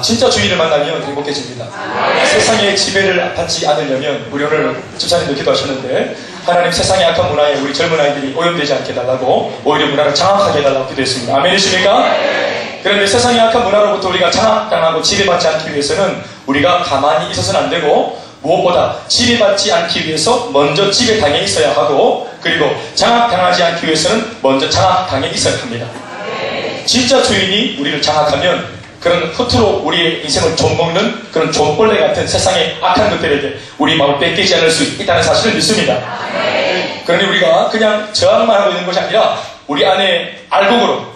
진짜 주인을 만나면 행복해집니다. 세상의 지배를 받지 않으려면, 우리 오늘 집사님도 기도하셨는데 하나님 세상의 악한 문화에 우리 젊은 아이들이 오염되지 않게 해달라고, 오히려 문화를 장악하게 해달라고 기도했습니다. 아멘이십니까? 그런데 세상의 악한 문화로부터 우리가 장악당하고 지배받지 않기 위해서는 우리가 가만히 있어서는 안 되고, 무엇보다 지배받지 않기 위해서 먼저 지배당해 있어야 하고, 그리고 장악당하지 않기 위해서는 먼저 장악당해 있어야 합니다. 진짜 주인이 우리를 장악하면 그런 허투루 우리의 인생을 좀먹는 그런 좀벌레 같은 세상의 악한 것들에게 우리 마음을 뺏기지 않을 수 있다는 사실을 믿습니다. 그러니 우리가 그냥 저항만 하고 있는 것이 아니라 우리 안에 알곡으로,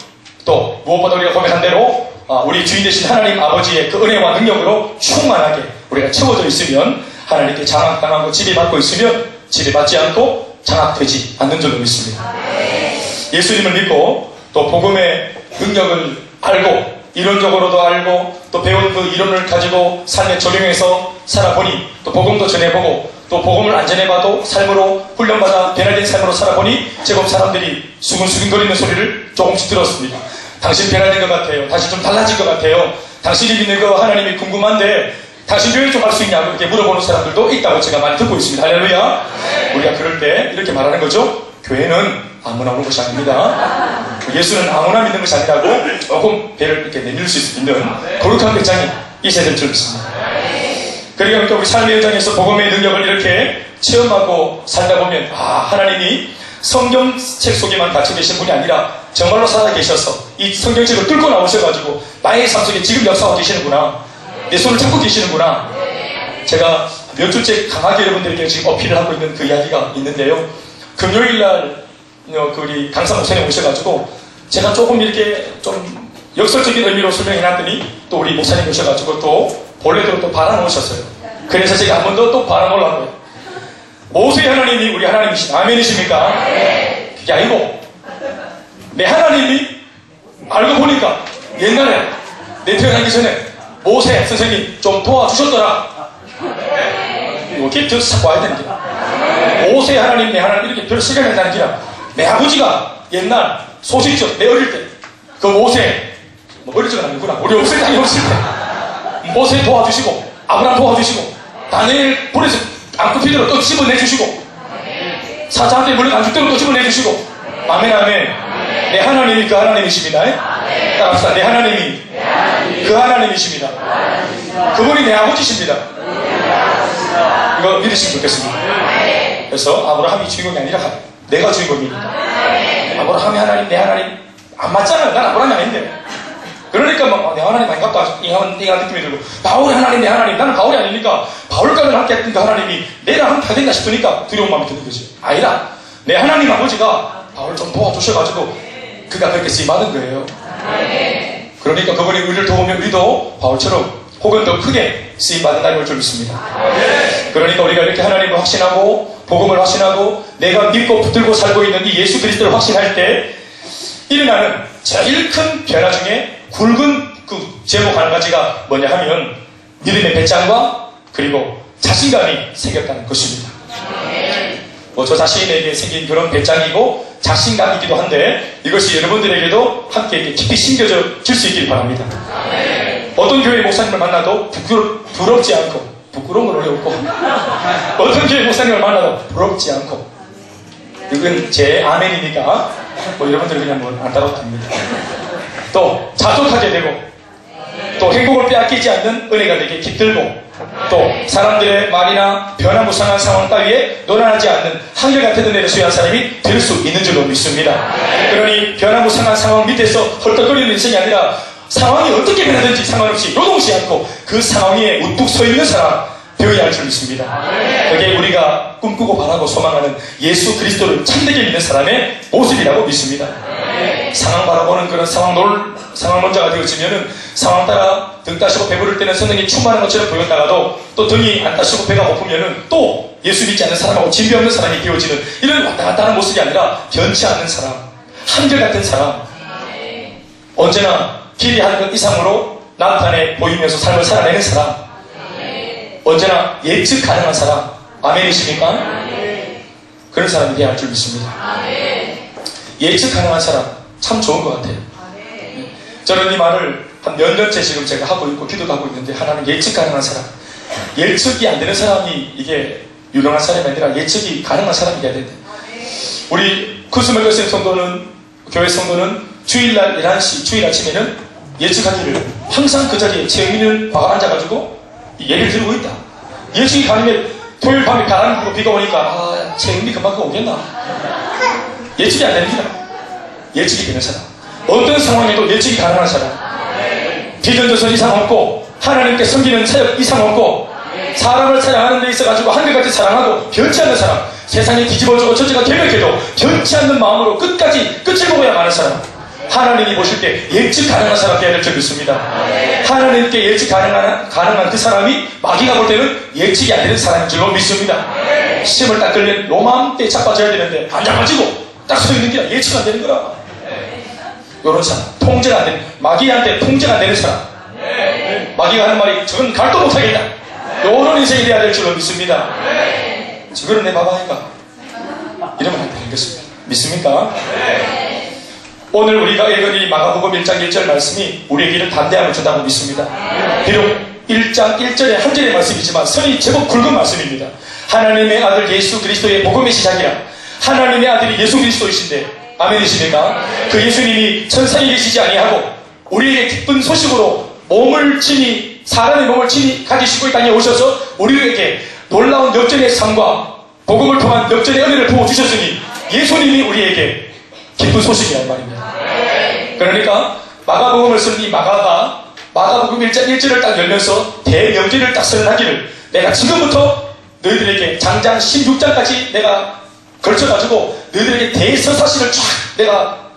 또 무엇보다 우리가 고백한 대로 우리 주인 되신 하나님 아버지의 그 은혜와 능력으로 충만하게 우리가 채워져 있으면, 하나님께 장악당하고 지배받고 있으면 지배받지 않고 장악되지 않는 줄로 믿습니다. 예수님을 믿고 또 복음의 능력을 알고, 이론적으로도 알고, 또 배운 그 이론을 가지고 삶에 적용해서 살아보니, 또 복음도 전해보고, 또 복음을 안 전해봐도 삶으로 훈련받아 변화된 삶으로 살아보니 제법 사람들이 수근수근거리는 소리를 조금씩 들었습니다. 당신 변화된 것 같아요. 당신 좀 달라진 것 같아요. 당신이 믿는 그 하나님이 궁금한데 당신 교회 좀 할 수 있냐고 이렇게 물어보는 사람들도 있다고 제가 많이 듣고 있습니다. 할렐루야. 우리가 그럴 때 이렇게 말하는 거죠. 교회는 아무나 오는 것이 아닙니다. 예수는 아무나 믿는 것이 아니라고 조금 배를 이렇게 내밀 수 있는 거룩한 배짱이 있어야 될 줄 믿습니다. 그러니까 우리 삶의 현장에서 복음의 능력을 이렇게 체험하고 살다 보면, 하나님이 성경책 속에만 갇혀 계신 분이 아니라 정말로 살아 계셔서 이 성경책을 뚫고 나오셔가지고 나의 삶 속에 지금 역사하고 계시는구나, 내 손을 잡고 계시는구나. 제가 몇 주째 강하게 여러분들에게 지금 어필을 하고 있는 그 이야기가 있는데요. 금요일날 우리 강사 목사님 오셔가지고 제가 조금 이렇게 좀 역설적인 의미로 설명해놨더니 또 우리 목사님 오셔가지고 또 본래대로 또 바라놓으셨어요. 그래서 제가 한 번 더 또 바라놓으려고요. 모세의 하나님이 우리 하나님이신, 아멘이십니까? 그게 아니고 내 하나님이 알고 보니까 옛날에 내 태어나기 전에 모세 선생님 좀 도와주셨더라. 이렇게 저 와야 되는 게, 모세 하나님 내 하나님 이렇게 별 시간이 나는 게 아니라 내 아버지가 옛날 소식적 내 어릴 때 그 모세, 어릴 적은 아니구나, 우리 없을 때 없을 때 모세 도와주시고, 아브라함 도와주시고, 다니엘 불에서 안 굽히도록 또 집어내주시고, 사자한테 물론 안 죽도록 또 집어내주시고, 아멘 아멘. 내 하나님이 그 하나님이십니다. 따라합시다. 내 하나님이 그 하나님이십니다. 그분이 내 아버지십니다. 이거 믿으시면 좋겠습니다. 그래서 아브라함이 주인공이 아니라 내가 주인공입니다. 아브라함이 하나님, 내 하나님 안 맞잖아요. 난 아브라함이 아닌데. 그러니까 막 내 하나님 아닌갑다 이런 느낌이 들고, 바울이 하나님, 내 하나님, 나는 바울이 아니니까 바울과는 함께 했던 그 하나님이 내랑 함께 하겠나 싶으니까 두려운 마음이 드는 거지. 아니라 내 하나님 아버지가 바울을 좀 도와주셔가지고 그가 그렇게 쓰임받은 거예요. 그러니까 그분이 우리를 도우면 우리도 바울처럼 혹은 더 크게 쓰임받는다는 걸 좀 믿습니다. 그러니까 우리가 이렇게 하나님을 확신하고 복음을 확신하고 내가 믿고 붙들고 살고 있는 이 예수 그리스도를 확신할 때 일어나는 제일 큰 변화 중에 굵은 그 제목 한 가지가 뭐냐 하면 믿음의 배짱과 그리고 자신감이 생겼다는 것입니다. 저 자신에게 생긴 그런 배짱이고 자신감이기도 한데, 이것이 여러분들에게도 함께 이렇게 깊이 심겨져 질 수 있길 바랍니다. 어떤 교회 목사님을 만나도 부럽지 않고, 부끄러운 건 원래 없고, 어떤 교회 목사님을 만나도 부럽지 않고, 이건 제 아멘이니까 여러분들 그냥 안 따라도 됩니다. 또 자족하게 되고, 또 행복을 빼앗기지 않는 은혜가 되게 깃들고, 또 사람들의 말이나 변화무쌍한 상황 따위에 논란하지 않는 한결같은 은혜를 수여한 사람이 될 수 있는 줄로 믿습니다. 그러니 변화무쌍한 상황 밑에서 헐떡거리는 인생이 아니라 상황이 어떻게 변하든지 상관없이 요동치 않고 그 상황에 우뚝 서 있는 사람 되어야 할 줄 믿습니다. 그게 우리가 꿈꾸고 바라고 소망하는 예수 그리스도를 참되게 믿는 사람의 모습이라고 믿습니다. 상황 바라보는 그런 상황론자가 되어지면은 상황 따라 등 따시고 배부를 때는 성령이 충만한 것처럼 보였다가도 또 등이 안 따시고 배가 고프면은 또 예수 믿지 않는 사람하고 진비 없는 사람이 되어지는 이런 왔다 갔다 하는 모습이 아니라 변치 않는 사람, 한결같은 사람, 언제나 길이 하는 것 이상으로 나타내 보이면서 삶을 살아내는 사람, 언제나 예측 가능한 사람, 아멘이십니까? 그런 사람이 되어야 할 줄 믿습니다. 예측 가능한 사람 참 좋은 것 같아요. 저는 이 말을 한 몇 년째 지금 제가 하고 있고 기도도 하고 있는데, 하나는 예측 가능한 사람. 예측이 안 되는 사람이 이게 유능한 사람이 아니라 예측이 가능한 사람이 돼야 된다. 우리 쿠스멜로스 성도는, 교회 성도는 주일날 11시, 주일 아침에는 예측하기를 항상 그 자리에 최영민을 봐가 앉아가지고 예를 들고 있다. 예측이 가능해. 토요일 밤에 바람 불고 비가 오니까 최영민이 금방 오겠나? 예측이 안 됩니다. 예측이 되는 사람. 어떤 상황에도 예측이 가능한 사람. 비전조선 이상 없고 하나님께 섬기는 사역 이상 없고 사람을 사랑하는 데 있어가지고 한결같이 사랑하고 변치 않는 사람. 세상이 뒤집어지고 전체가 개벽해도 변치 않는 마음으로 끝까지 끝을 보고야 마는 사람. 하나님이 보실 때 예측 가능한 사람 되어야 될 줄 믿습니다. 하나님께 예측 가능한 그 사람이 마귀가 볼 때는 예측이 안 되는 사람인 줄로 믿습니다. 시험을 딱 걸린 로마 때 자빠져야 되는데 안 잡아지고 딱 서 있는 게 예측 안 되는 거라. 요런 사람, 통제가 안 되는, 마귀한테 통제가 안 되는 사람. 마귀가 하는 말이 저건 갈도 못하겠다. 요런 인생이 돼야 될 줄로 믿습니다. 저거는 내 바바이가 이러면 안 되는 것입니다. 믿습니까? 오늘 우리가 읽은 이 마가복음 1장 1절 말씀이 우리에게 이런 담대함을 준다고 믿습니다. 비록 1장 1절의 한 절의 말씀이지만 선이 제법 굵은 말씀입니다. 하나님의 아들 예수 그리스도의 복음의 시작이라. 하나님의 아들이 예수 그리스도이신데, 아멘이십니까? 그 예수님이 천상에 계시지 아니하고 우리에게 기쁜 소식으로 몸을 친히, 사람의 몸을 친히 가지시고 이 땅에 오셔서 우리에게 놀라운 역전의 삶과 복음을 통한 역전의 은혜를 부어주셨으니 예수님이 우리에게 기쁜 소식이란 말입니다. 그러니까 마가복음을 쓴 이 마가가 마가복음 1장 1절을 딱 열면서 대명제를 딱 선언하기를, 내가 지금부터 너희들에게 장장 16장까지 내가 걸쳐가지고 너희들에게 대서사시를 쫙 내가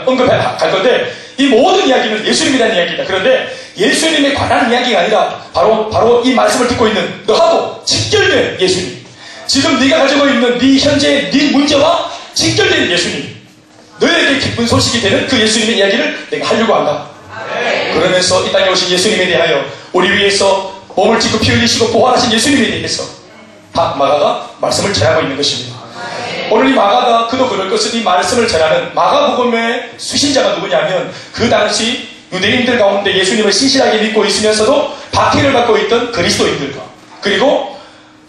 언급해 갈 건데, 이 모든 이야기는 예수님에 대한 이야기다. 그런데 예수님에 관한 이야기가 아니라 바로 이 말씀을 듣고 있는 너하고 직결된 예수님, 지금 네가 가지고 있는 네 현재 네 문제와 직결된 예수님, 너에게 기쁜 소식이 되는 그 예수님의 이야기를 내가 하려고 한다. 그러면서 이 땅에 오신 예수님에 대하여, 우리 위해서 몸을 찢고 피 흘리시고 부활하신 예수님에 대해서 마가가 말씀을 전하고 있는 것입니다. 오늘 이 마가가 그도 그럴 것은 이 말씀을 전하는 마가복음의 수신자가 누구냐면, 그 당시 유대인들 가운데 예수님을 신실하게 믿고 있으면서도 박해를 받고 있던 그리스도인들과, 그리고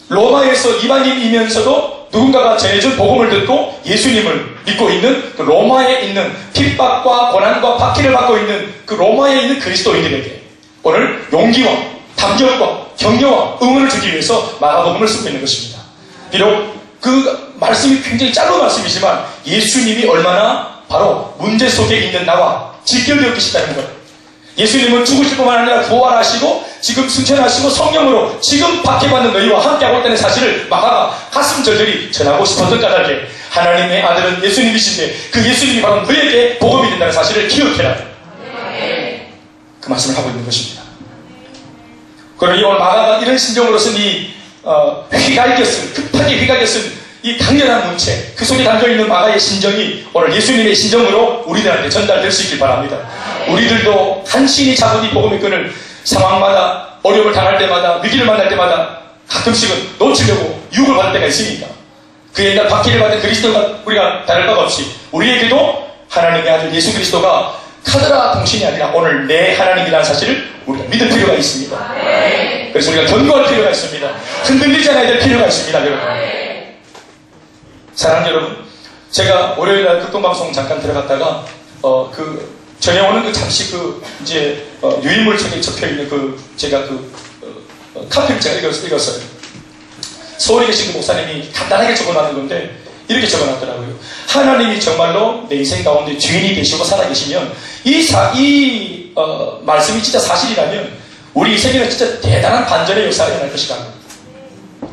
로마에서 이방인이면서도 누군가가 전해준 복음을 듣고 예수님을 믿고 있는 그 로마에 있는 핍박과 고난과 박해를 받고 있는 그 로마에 있는 그리스도인들에게 오늘 용기와 담력과 격려와 응원을 주기 위해서 마가복음을 쓰고 있는 것입니다. 비록 그 말씀이 굉장히 짧은 말씀이지만 예수님이 얼마나 바로 문제 속에 있는 나와 직결되어 계시다는 것. 예수님은 죽으실 뿐만 아니라 부활하시고 지금 승천하시고 성령으로 지금 박해받는 너희와 함께하고 있다는 사실을 마가가 가슴 절절히 전하고 싶었던 까닭에, 하나님의 아들은 예수님이신데 그 예수님이 바로 너희에게 복음이 된다는 사실을 기억해라. 그 말씀을 하고 있는 것입니다. 그러니 오늘 마가가 이런 심정으로 쓴 이 급하게 휘갈겨 쓴 이 강렬한 문체, 그 속에 담겨있는 마가의 심정이 오늘 예수님의 심정으로 우리들한테 전달될 수 있길 바랍니다. 우리들도 한신이 잡은 이 복음의 끈을 상황마다, 어려움을 당할 때마다, 위기를 만날 때마다 가끔씩은 놓치려고 유혹을 받을 때가 있으니까, 그 옛날 박해를 받은 그리스도가 우리가 다를 바가 없이 우리에게도 하나님의 아들 예수 그리스도가 카드라 통신이 아니라 오늘 내 하나님이라는 사실을 우리가 믿을 필요가 있습니다. 그래서 우리가 견고할 필요가 있습니다. 흔들리지 않아야 될 필요가 있습니다, 여러분. 사랑하는 여러분, 제가 월요일날 극동방송 잠깐 들어갔다가 전에 오는 잠시 유인물책에 적혀있는 제가 카피를 제가 읽었어요. 서울에 계신 그 목사님이 간단하게 적어놨는 건데 이렇게 적어놨더라고요. 하나님이 정말로 내 인생 가운데 주인이 되시고 살아계시면 이 말씀이 진짜 사실이라면 우리 인생에는 진짜 대단한 반전의 역사가 일어날 것이다.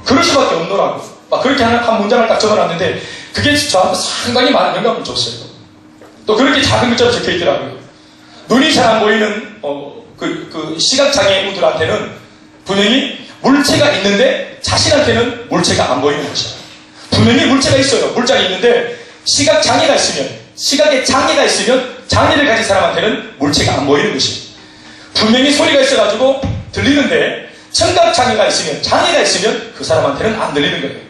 그럴 수밖에 없노라고. 그렇게 한 문장을 딱 적어놨는데 그게 저한테 상당히 많은 영감을 줬어요. 또 그렇게 작은 글자로 적혀있더라고요. 눈이 잘 안 보이는 시각장애우들한테는 분명히 물체가 있는데 자신한테는 물체가 안 보이는 것이야. 분명히 물체가 있어요. 물장이 있는데 시각장애가 있으면, 시각에 장애가 있으면 장애를 가진 사람한테는 물체가 안 보이는 것이에요. 분명히 소리가 있어가지고 들리는데 청각장애가 있으면, 장애가 있으면 그 사람한테는 안 들리는 거예요.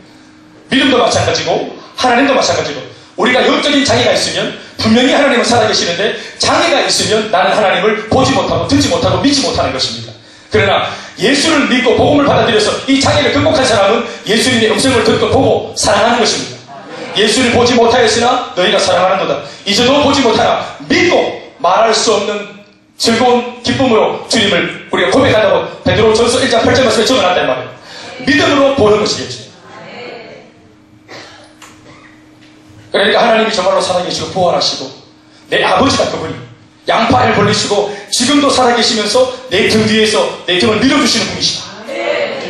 믿음도 마찬가지고 하나님도 마찬가지고 우리가 영적인 장애가 있으면 분명히 하나님은 살아계시는데 장애가 있으면 나는 하나님을 보지 못하고 듣지 못하고 믿지 못하는 것입니다. 그러나 예수를 믿고 복음을 받아들여서 이 장애를 극복한 사람은 예수님의 음성을 듣고 보고 사랑하는 것입니다. 예수를 보지 못하였으나 너희가 사랑하는도다. 이제도 보지 못하나 믿고 말할 수 없는 즐거운 기쁨으로 주님을 우리가 고백한다고 베드로전서 1장 8절 말씀에 적어놨단 말이에요. 믿음으로 보는 것이겠죠. 그러니까 하나님이 정말로 살아계시고 부활하시고 내 아버지가 그분이 양팔을 벌리시고 지금도 살아계시면서 내 등 뒤에서 내 등을 밀어주시는 분이시다.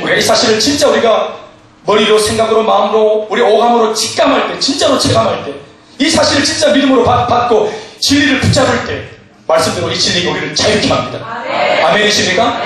우리가 이 사실을 진짜 우리가 머리로 생각으로 마음으로 우리 오감으로 직감할 때 진짜로 체감할 때 이 사실을 진짜 믿음으로 받고 진리를 붙잡을 때 말씀대로 이 진리가 우리를 자유케 합니다. 아멘이십니까?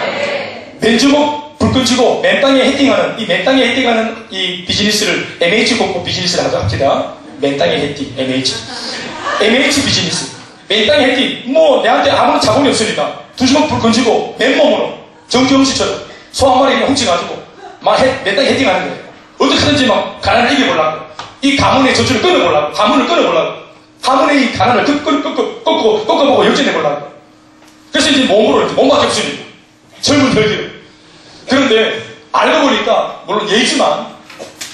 맨주먹 불 끈지고 맨 땅에 헤딩하는 이 비즈니스를 MH 공부 비즈니스를 하자 합시다. 맨 땅에 헤딩 MH 비즈니스 맨 땅에 헤딩 뭐 내한테 아무런 자본이 없으니까 두 주먹 불 끈지고 맨몸으로 정지영 씨처럼 소 한 마리 그냥 훔쳐가지고 막 맨 땅에 헤딩하는 거예요. 어떻게든지 막 가난을 이겨보려고 이 가문의 저주를 끊어보려고 가문을 끊어보려고 가문의 이 가난을 꺾어보고 역전해보려고 그래서 이제 몸밖에 없으니까 젊은 혈기로 그런데 알고 보니까 물론 예지만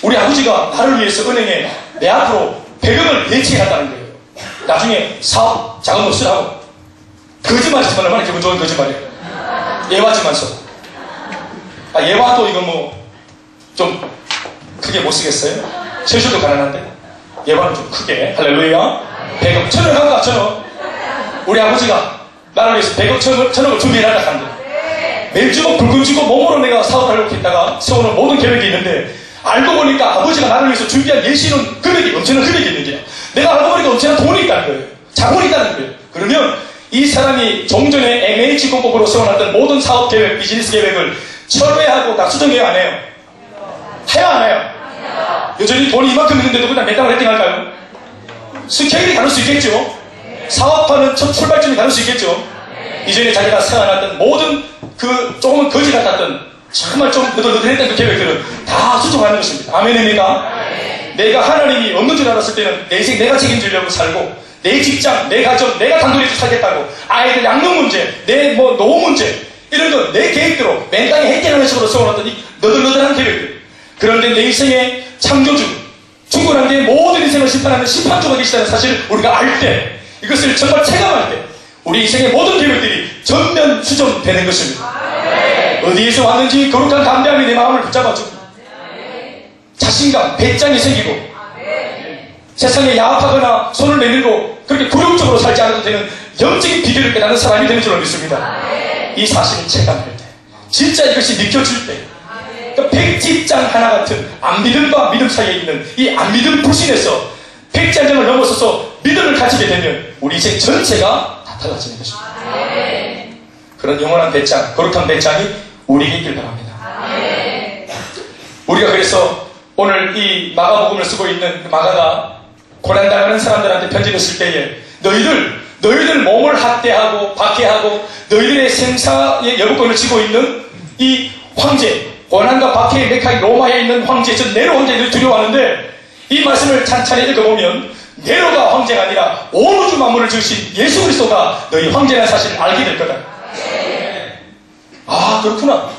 우리 아버지가 나를 위해서 은행에 내 앞으로 100억을 예치해놨다는 거예요. 나중에 사업 자금 없으라고 거짓말이지만 얼마나 기분 좋은 거짓말이에요. 예화지만서 예화도 이거 뭐 좀 크게 못 쓰겠어요? 최초도 가난한데 예화는 좀 크게 할렐루야 100억 천억 한가 천억 우리 아버지가 나를 위해서 100억 천억을 준비해놨다 한대. 매주먹 붉은 쥐고 몸으로 내가 사업하려고 했다가 세우는 모든 계획이 있는데 알고 보니까 아버지가 나를 위해서 준비한 예시는 금액이 엄청난 금액이 있는 거야. 내가 알고 보니까 엄청난 돈이 있다는 거예요. 자본이 있다는 거예요. 그러면 이 사람이 종전에 MH 공법으로 세워놨던 모든 사업 계획, 비즈니스 계획을 철회하고 다 수정해야 안 해요? 해야 안 해요? 여전히 돈이 이만큼 있는데도 그냥 몇 달을 헤딩할까요? 스케일이 다를 수 있겠죠? 사업하는 첫 출발점이 다를 수 있겠죠? 이전에 자기가 세워놨던 모든 그 조금은 거지 같았던 정말 좀 너덜너덜했던 그 계획들은 다 수정하는 것입니다. 아멘입니까? 내가 하나님이 없는 줄 알았을 때는 내 인생 내가 책임지려고 살고 내 직장, 내 가정, 내가 단둘이 살겠다고 아이들 양육 문제, 내 뭐 노후 문제 이런 건 내 계획대로 맨 땅에 헤딩하는 식으로 세워놨던 이 너덜너덜한 계획들. 그런데 내 인생의 창조주, 충분한 게 모든 인생을 심판하는 심판주가 계시다는 사실을 우리가 알 때 이것을 정말 체감할 때 우리 인생의 모든 계획들이 전면 수정되는 것입니다. 어디에서 왔는지 거룩한 담대함이 내 마음을 붙잡아주고 자신감, 배짱이 생기고 세상에 야합하거나 손을 내밀고 그렇게 굴욕적으로 살지 않아도 되는 영적인 비결을 깨닫는 사람이 되는 줄로 믿습니다. 이 사실을 체감할 때 진짜 이것이 느껴질 때 그러니까 백지장 하나 같은 안믿음과 믿음 사이에 있는 이 안믿음 불신에서 백지장을 넘어서서 믿음을 가지게 되면 우리 인생 전체가 다 달라지는 것입니다. 그런 영원한 배짱, 거룩한 배짱이 우리에게 있길 바랍니다. 우리가 그래서 오늘 이 마가복음을 쓰고 있는 마가가 고난당하는 사람들한테 편지를 쓸 때에 너희들 몸을 학대하고 박해하고 너희들의 생사의 여부권을 쥐고 있는 이 황제, 고난과 박해의 메카인 로마에 있는 황제, 저 네로 황제들이 두려워하는데 이 말씀을 찬찬히 읽어보면 네로가 황제가 아니라 온 우주 만물을 지으신 예수 그리스도가 너희 황제라는 사실을 알게 될 거다. 아 그렇구나.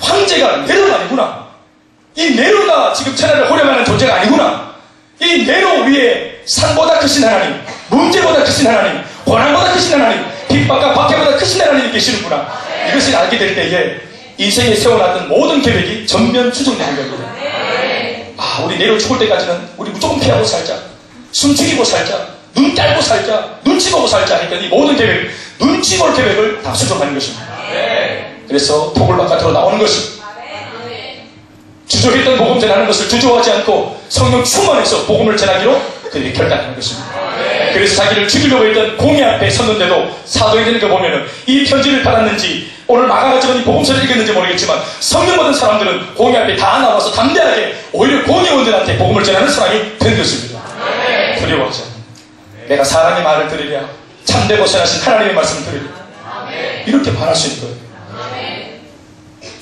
황제가 네로가 아니구나. 이 네로가 지금 천하를 호령하는 존재가 아니구나. 이 네로 위에 산보다 크신 하나님, 문제보다 크신 하나님, 고난보다 크신 하나님, 핍박과 박해보다 크신 하나님이 계시는구나. 이것을 알게 될 때에 인생에 세워놨던 모든 계획이 전면 추정되는 겁니다. 아 우리 네로 죽을 때까지는 우리 무조건 피하고 살자, 숨죽이고 살자, 눈 깔고 살자, 눈치 보고 살자 했더니 모든 계획, 눈치 볼 계획을 다 수정하는 것입니다. 그래서 토굴 바깥으로 나오는 것입니다. 주저했던 복음 전하는 것을 주저하지 않고 성령 충만해서 복음을 전하기로 그들이 결단하는 것입니다. 그래서 자기를 죽이려고 했던 공의 앞에 섰는데도 사도행전을 보면은 이 편지를 받았는지 오늘 마가가 적은 이 복음서를 읽었는지 모르겠지만 성령 받은 사람들은 공의 앞에 다 나와서 담대하게 오히려 공의원들한테 복음을 전하는 사람이 된 것입니다. 두려워하지 않는 내가 사람의 말을 들으랴 참되고 선하신 하나님의 말씀을 들으랴 이렇게 말할 수 있는 거예요.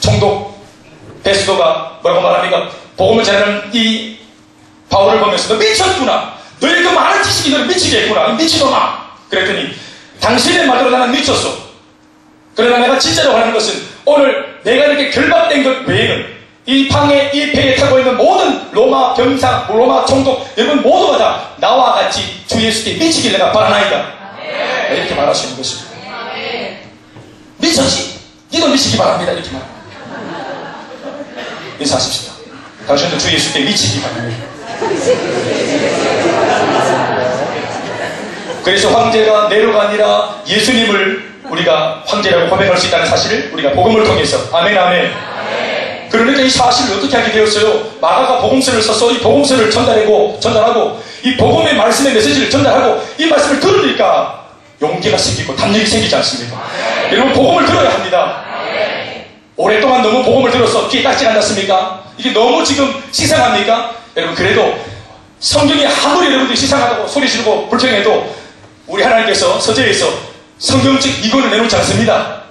총독 베스도가 뭐라고 말합니까? 복음을 전하는 이 바울을 보면서 너 미쳤구나. 너희 그 많은 지식이 너를 미치게 했구나. 미치도마. 그랬더니 당신의 말대로 나는 미쳤어. 그러나 내가 진짜로 하는 것은 오늘 내가 이렇게 결박된 것 외에는 이 방에 이 배에 타고 있는 모든 로마 병상, 로마 총독 여러분 모두가 다 나와 같이 주 예수께 미치길 내가 바라나이다. 이렇게 말하시는 것입니다. 미쳤지? 니도 미치기 바랍니다. 이렇게 말합니다. 인사하십시다. 당신도 주 예수께 미치기 바랍니다. 그래서 황제가 네로가 아니라 예수님을 우리가 황제라고 고백할 수 있다는 사실을 우리가 복음을 통해서 아멘 아멘. 그러니까 이 사실을 어떻게 하게 되었어요? 마가가 복음서를 써서 이 복음서를 전달하고 이 복음의 말씀의 메시지를 전달하고 이 말씀을 들으니까 용기가 생기고 담력이 생기지 않습니까? 여러분 복음을 들어야 합니다. 오랫동안 너무 복음을 들어서 귀에 딱지 않았습니까? 이게 너무 지금 시상합니까? 여러분 그래도 성경이 아무리 여러분들이 시상하다고 소리 지르고 불평해도 우리 하나님께서 서재에서 성경책 2권을 내놓지 않습니다.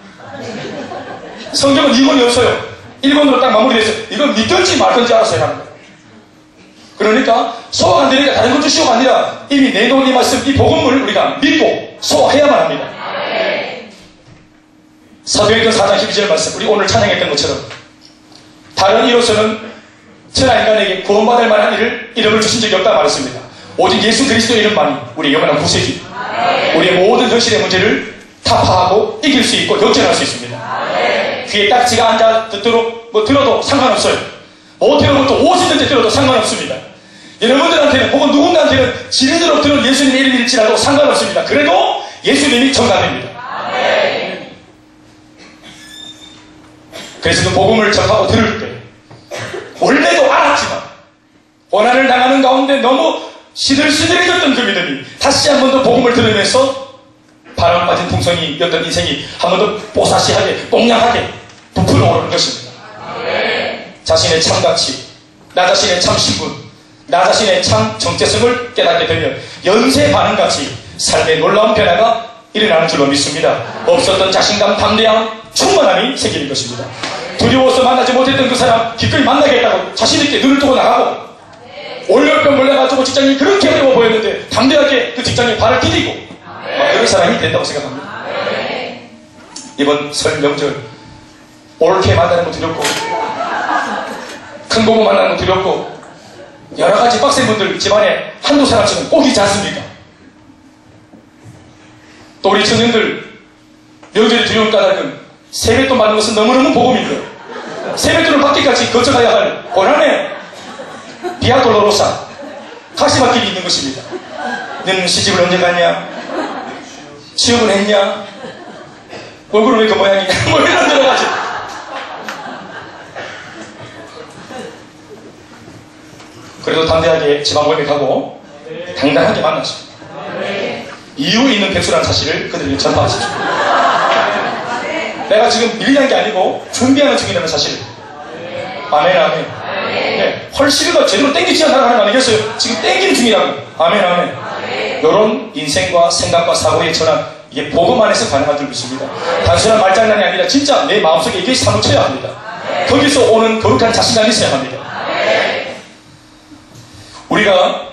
성경은 2권이 없어요. 1권으로 딱 마무리돼서 이건 믿든지 말든지 알아서 해야 합니다. 그러니까 소화가 안 되니까 다른 것도 시효가 아니라 이미 내놓은 이 말씀, 이 복음을 우리가 믿고 소화해야만 합니다. 사도행전 4장 12절 말씀, 우리 오늘 찬양했던 것처럼 다른 이로서는 천하 인간에게 구원받을 만한 이름을 주신 적이 없다 말했습니다. 오직 예수 그리스도의 이름만이 우리의 영원한 구세주, 우리의 모든 현실의 문제를 타파하고 이길 수 있고 역전할 수 있습니다. 귀에 딱지가 앉아 듣도록 들어도 상관없어요. 못 들어도 또 50년째 들어도 상관없습니다. 여러분들한테는 혹은 누군가한테는 지리도록 들은 예수님의 이름일지라도 상관없습니다. 그래도 예수님이 정답입니다. 그래서 그 복음을 접하고 들을 때 원래도 알았지만 고난을 당하는 가운데 너무 시들시들해졌던 그 믿음이 다시 한 번 더 복음을 들으면서 바람 빠진 풍선이었던 인생이 한 번 더 뽀사시하게 뽕냥하게 부풀어 오르는 것입니다. 자신의 참 가치, 나 자신의 참 신분, 나 자신의 참 정체성을 깨닫게 되면 연쇄 반응같이 삶의 놀라운 변화가 일어나는 줄로 믿습니다. 없었던 자신감, 담대함, 충만함이 생기는 것입니다. 두려워서 만나지 못했던 그 사람 기꺼이 만나겠다고 자신있게 눈을 뜨고 나가고, 올열병 걸려가지고 직장이 그렇게 어려워 보였는데 담대하게 그 직장에 발을 디디고 그런 사람이 된다고 생각합니다. 이번 설 명절 올케 만나는 거 두렵고 큰 고모 만나는 거 두렵고 여러가지 빡센 분들 집안에 한두 사람씩은 꼭 있지 않습니까? 또 우리 청년들 명절이 두려운 까닭은 세뱃돈 받는 것은 너무너무 복음인데 세뱃돈을 받기까지 거쳐가야 할 고난의 비아 돌로로사 가시밭길이 있는 것입니다. 너는 시집을 언제 갔냐? 취업은 했냐? 얼굴은 왜 그 모양이냐? 뭐 이런 여러 가지. 그래도 담대하게 지방 고백하고 당당하게 만났습니다. 이유 있는 백수라는 사실을 그들에게 전파하십시오. 내가 지금 밀리는 게 아니고 준비하는 중이라는 사실. 아멘 아멘. 네, 헐시르가 제대로 땡기지 않는 하나님 아니겠어요? 지금 땡기는 중이라고. 아멘 아멘. 이런 인생과 생각과 사고의 전환, 이게 복음 안에서 가능한 줄 믿습니다. 단순한 말장난이 아니라 진짜 내 마음속에 이게 사무쳐야 합니다. 거기서 오는 거룩한 자신감이 있어야 합니다. 우리가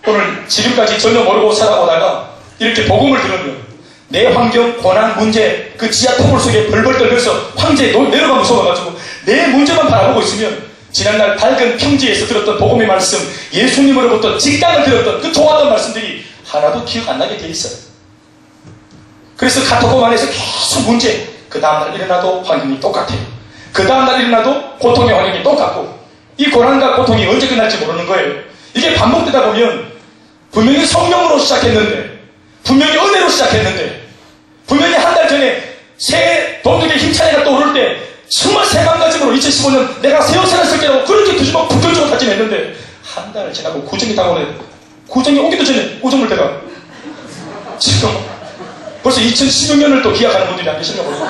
오늘 지금까지 전혀 모르고 살아오다가 이렇게 복음을 들으면 내 환경, 고난, 문제, 그 지하 터널 속에 벌벌 떨면서 황제에 내려가 무서워가지고 내 문제만 바라보고 있으면 지난날 밝은 평지에서 들었던 복음의 말씀, 예수님으로부터 직감을 들었던 그 좋았던 말씀들이 하나도 기억 안 나게 돼 있어요. 그래서 카톡홈 안에서 계속 문제, 그 다음날 일어나도 환경이 똑같아요. 그 다음날 일어나도 고통의 환경이 똑같고 이 고난과 고통이 언제 끝날지 모르는 거예요. 이게 반복되다 보면 분명히 성령으로 시작했는데, 분명히 은혜로 시작했는데, 분명히 한 달 전에 새 동족의 힘차이가 떠오를 때 정말 새만가짐으로 2015년 내가 새 옷을 했을 때라고 그렇게 뒤집어 부풀적으로 다짐했는데 한 달 지나고 구정이 다가오네. 구정이 오기도 전에 오정물 때가 지금 벌써 2016년을 또 기약하는 분들이 안 계신가 보죠.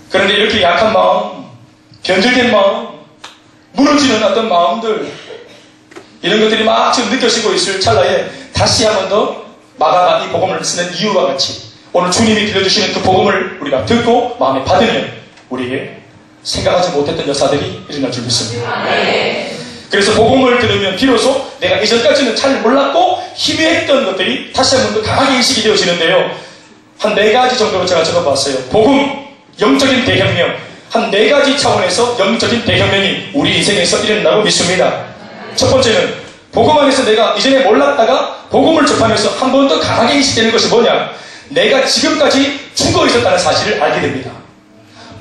그런데 이렇게 약한 마음, 변질된 마음, 무너지는 어떤 마음들, 이런 것들이 막 지금 느껴지고 있을 찰나에 다시 한 번 더 마가가 이 복음을 쓰는 이유와 같이 오늘 주님이 들려주시는 그 복음을 우리가 듣고 마음에 받으면 우리에게 생각하지 못했던 역사들이 일어날 줄 믿습니다. 그래서 복음을 들으면 비로소 내가 이전까지는 잘 몰랐고 희미했던 것들이 다시 한 번 더 강하게 인식이 되어지는데요. 한 4가지 정도로 제가 적어봤어요. 복음, 영적인 대혁명, 한 4가지 차원에서 영적인 대혁명이 우리 인생에서 일어난다고 믿습니다. 첫 번째는 복음 안에서 내가 이전에 몰랐다가 복음을 접하면서 한 번 더 강하게 인식되는 것이 뭐냐? 내가 지금까지 죽어 있었다는 사실을 알게 됩니다.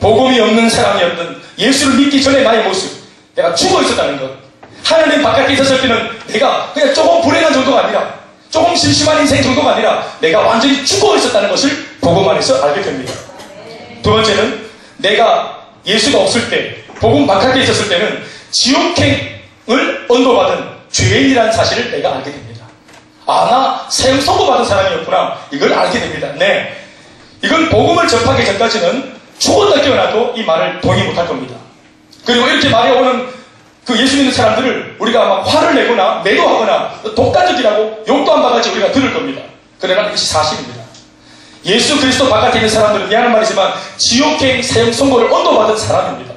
복음이 없는 사람이었던 예수를 믿기 전에 나의 모습, 내가 죽어 있었다는 것. 하나님 바깥에 있었을 때는 내가 그냥 조금 불행한 정도가 아니라, 조금 심심한 인생 정도가 아니라 내가 완전히 죽어 있었다는 것을 복음 안에서 알게 됩니다. 두 번째는 내가 예수가 없을 때, 복음 바깥에 있었을 때는 지옥행을 언도받은 죄인이라는 사실을 내가 알게 됩니다. 아, 나 세움 선고받은 사람이었구나. 이걸 알게 됩니다. 네. 이건 복음을 접하기 전까지는 죽었다 깨어나도 이 말을 동의 못할 겁니다. 그리고 이렇게 말이 오는 그 예수 믿는 사람들을 우리가 막 화를 내거나 매도하거나 독단적이라고 욕도 안 받아지 우리가 들을 겁니다. 그러나 이것이 사실입니다. 예수 그리스도 바깥에 있는 사람들은 미안한 말이지만 지옥행 세움 선고를 언도받은 사람입니다.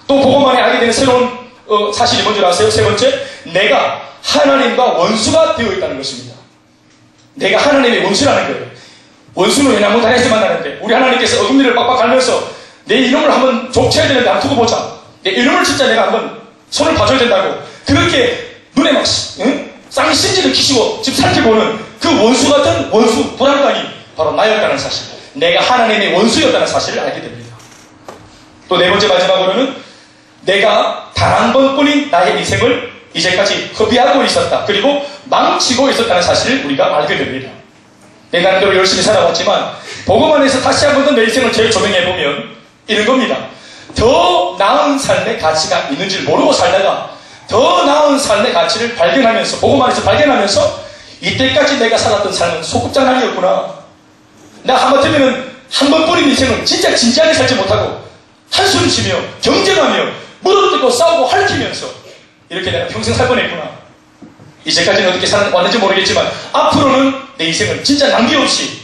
또 복음 안에 알게 되는 새로운 사실이 뭔지 아세요? 세 번째, 내가 하나님과 원수가 되어 있다는 것입니다. 내가 하나님의 원수라는 거예요. 원수는 왜냐면 다니에서 만나는데 우리 하나님께서 어금니를 빡빡 갈면서 내 이름을 한번 족쳐야 되는데 안 두고 보자. 내 이름을 진짜 내가 한번 손을 봐줘야 된다고 그렇게 눈에 막 쌍심지를 키시고 지금 살펴보는 그 원수 같은 원수 불안감이 바로 나였다는 사실, 내가 하나님의 원수였다는 사실을 알게 됩니다. 또 네 번째 마지막으로는 내가 단 한 번뿐인 나의 인생을 이제까지 허비하고 있었다, 그리고 망치고 있었다는 사실을 우리가 알게 됩니다. 내 나름대로 열심히 살아왔지만 복음 안에서 다시 한 번 더 내 인생을 재조명해보면 이런 겁니다. 더 나은 삶의 가치가 있는지를 모르고 살다가 더 나은 삶의 가치를 발견하면서, 복음 안에서 발견하면서 이때까지 내가 살았던 삶은 소꿉장난이었구나. 나 하마터면 한 번뿐인 인생을 진짜 진지하게 살지 못하고 한숨 쉬며 경쟁하며 물어뜯고 싸우고 핥히면서 이렇게 내가 평생 살 뻔했구나. 이제까지는 어떻게 왔는지 모르겠지만 앞으로는 내 인생을 진짜 낭비 없이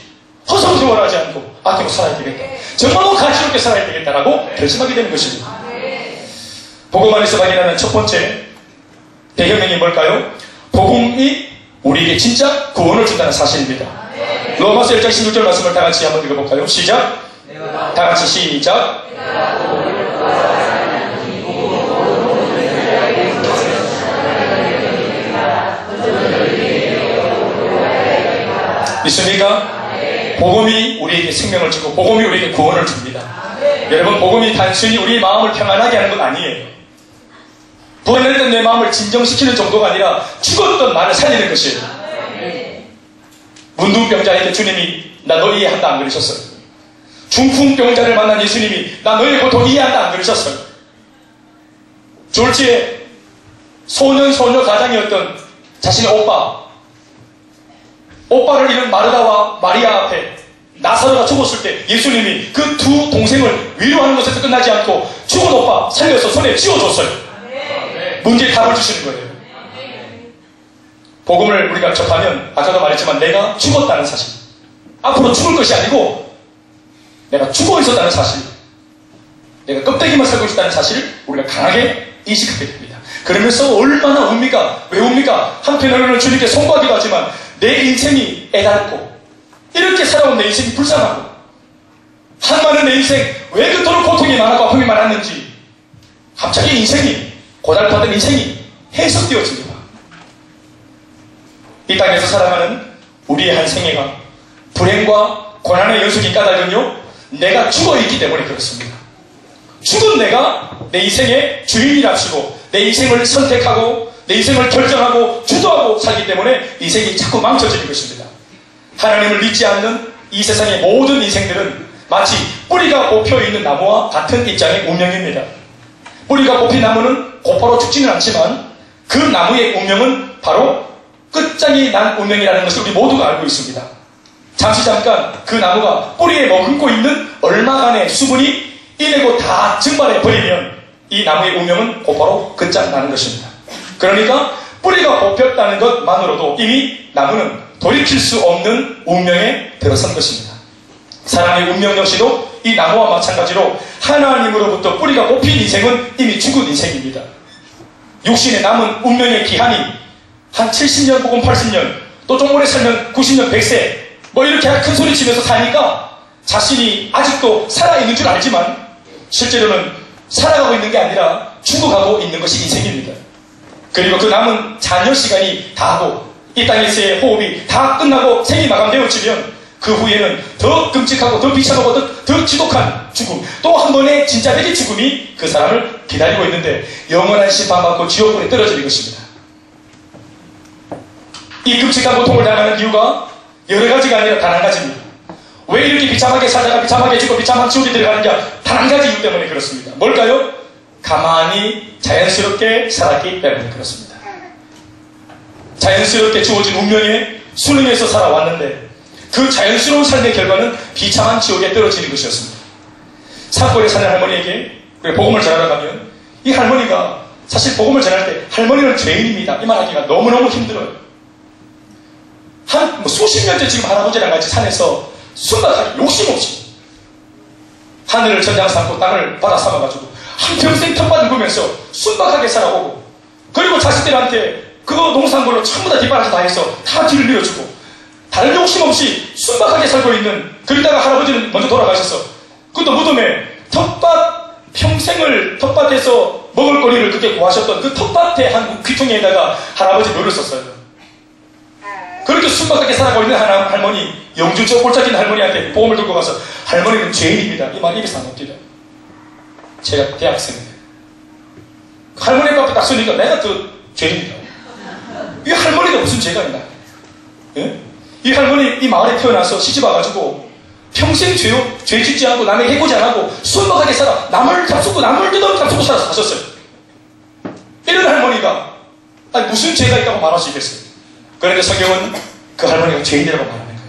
허송세월하지 않고 아끼고 살아야 되겠다, 정말로 가치롭게 살아야 되겠다라고 결심하게 되는 것입니다. 복음 안에서 발견하는 첫 번째 대혁명이 뭘까요? 복음이 우리에게 진짜 구원을 준다는 사실입니다. 로마서 1장 16절 말씀을 다 같이 한번 읽어볼까요? 시작! 다 같이 시작! 믿습니까? 복음이 우리에게 생명을 주고 복음이 우리에게 구원을 줍니다. 여러분, 복음이 단순히 우리의 마음을 평안하게 하는 건 아니에요. 불안했던 내 마음을 진정시키는 정도가 아니라 죽었던 나를 살리는 것이에요. 문둥병자에게 주님이 나 너 이해한다 안 그러셨어요? 중풍병자를 만난 예수님이 나 너의 고통 이해한다 안 그러셨어요? 졸지에 소녀 가장이었던 자신의 오빠를 잃은 마르다와 마리아 앞에 나사로가 죽었을 때 예수님이 그 두 동생을 위로하는 것에서 끝나지 않고 죽은 오빠 살려서 손에 쥐어줬어요. 문제의 답을 주시는 거예요. 복음을 우리가 접하면 아까도 말했지만 내가 죽었다는 사실, 앞으로 죽을 것이 아니고 내가 죽어 있었다는 사실, 내가 껍데기만 살고 있었다는 사실을 우리가 강하게 인식하게 됩니다. 그러면서 얼마나 웁니까? 왜 웁니까? 한편으로는 주님께 송구하기도 하지만 내 인생이 애달고 이렇게 살아온 내 인생이 불쌍하고 한많은 내 인생 왜 그토록 고통이 많았고 아픔이 많았는지 갑자기 인생이, 고달파던 인생이 해석되어집니다. 이 땅에서 살아가는 우리의 한 생애가 불행과 고난의 연속이 까닭은요, 내가 죽어있기 때문에 그렇습니다. 죽은 내가 내 인생의 주인이랍시고 내 인생을 선택하고 내 인생을 결정하고 주도하고 살기 때문에 인생이 자꾸 망쳐지는 것입니다. 하나님을 믿지 않는 이 세상의 모든 인생들은 마치 뿌리가 뽑혀있는 나무와 같은 입장의 운명입니다. 뿌리가 뽑힌 나무는 곧바로 죽지는 않지만 그 나무의 운명은 바로 끝장이 난 운명이라는 것을 우리 모두가 알고 있습니다. 잠깐 그 나무가 뿌리에 머금고 있는 얼마간의 수분이 이내고 다 증발해 버리면 이 나무의 운명은 곧바로 끝장나는 것입니다. 그러니까 뿌리가 뽑혔다는 것만으로도 이미 나무는 돌이킬 수 없는 운명에 들어선 것입니다. 사람의 운명 역시도 이 나무와 마찬가지로 하나님으로부터 뿌리가 뽑힌 인생은 이미 죽은 인생입니다. 육신에 남은 운명의 기한이 한 70년 혹은 80년, 또 좀 오래 살면 90년, 100세, 뭐 이렇게 큰 소리 치면서 사니까 자신이 아직도 살아있는 줄 알지만 실제로는 살아가고 있는 게 아니라 죽어가고 있는 것이 인생입니다. 그리고 그 남은 잔여 시간이 다 하고 이 땅에서의 호흡이 다 끝나고 생이 마감되어지면 그 후에는 더 끔찍하고 더 비참하고 더 지독한 죽음, 또 한 번의 진짜되게 죽음이 그 사람을 기다리고 있는데 영원한 심판받고 지옥불에 떨어지는 것입니다. 이 끔찍한 고통을 당하는 이유가 여러 가지가 아니라 단 한 가지입니다. 왜 이렇게 비참하게 살다가 비참하게 죽고 비참한 지옥에 들어가느냐? 단 한 가지 이유 때문에 그렇습니다. 뭘까요? 가만히 자연스럽게 살았기 때문에 그렇습니다. 자연스럽게 주어진 운명에 순응해서 살아왔는데 그 자연스러운 삶의 결과는 비참한 지옥에 떨어지는 것이었습니다. 산골에 사는 할머니에게 복음을 전하러 가면 이 할머니가 사실 복음을 전할 때 할머니는 죄인입니다 이 말하기가 너무너무 힘들어요. 수십 년째 지금 할아버지랑 같이 산에서 순박하게 욕심없이 하늘을 전장 삼고 땅을 바다 삼아가지고 한평생 텃밭을 보면서 순박하게 살아오고 그리고 자식들한테 그거 농산물로 전부 다 뒷바라지 다 해서 다 뒤를 밀어주고 다른 욕심 없이 순박하게 살고 있는 그러다가 할아버지는 먼저 돌아가셔서 그것도 무덤에 텃밭 평생을 텃밭에서 먹을거리를 그렇게 구하셨던 그 텃밭의 한 귀퉁이에다가 할아버지 묘를 썼어요. 그렇게 순박하게 살아가고 있는 할머니, 영주 저 꼴짝인 할머니한테 복음을 들고 가서 할머니는 죄인입니다 이 말 입에서 안 나옵니다. 제가 대학생인데 할머니 앞에 딱 서니까 내가 더 죄인입니다. 이 할머니가 무슨 죄가 있나? 예? 이 할머니 이 마을에 태어나서 시집 와가지고 평생 죄 짓지 않고 남에게 해코지 안 하고 순박하게 살아 남을 잡수고 남을 뜯어 잡수고 사셨어요. 이런 할머니가 아니, 무슨 죄가 있다고 말할 수 있겠어요? 그런데 성경은 그 할머니가 죄인이라고 말하는 거예요.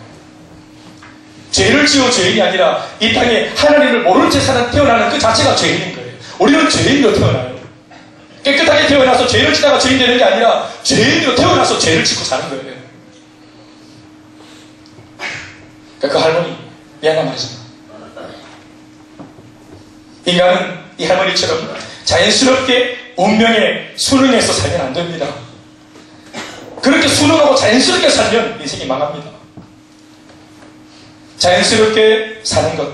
죄를 지어 죄인이 아니라 이 땅에 하나님을 모르는 채 태어나는 그 자체가 죄인인 거예요. 우리는 죄인으로 태어나요. 깨끗하게 태어나서 죄를 짓다가 죄인 되는 게 아니라 죄인으로 태어나서 죄를 짓고 사는 거예요. 그러니까 그 할머니 미안한 말이지만 인간은 이 할머니처럼 자연스럽게 운명에 순응해서 살면 안 됩니다. 그렇게 순응하고 자연스럽게 살면 인생이 망합니다. 자연스럽게 사는 것.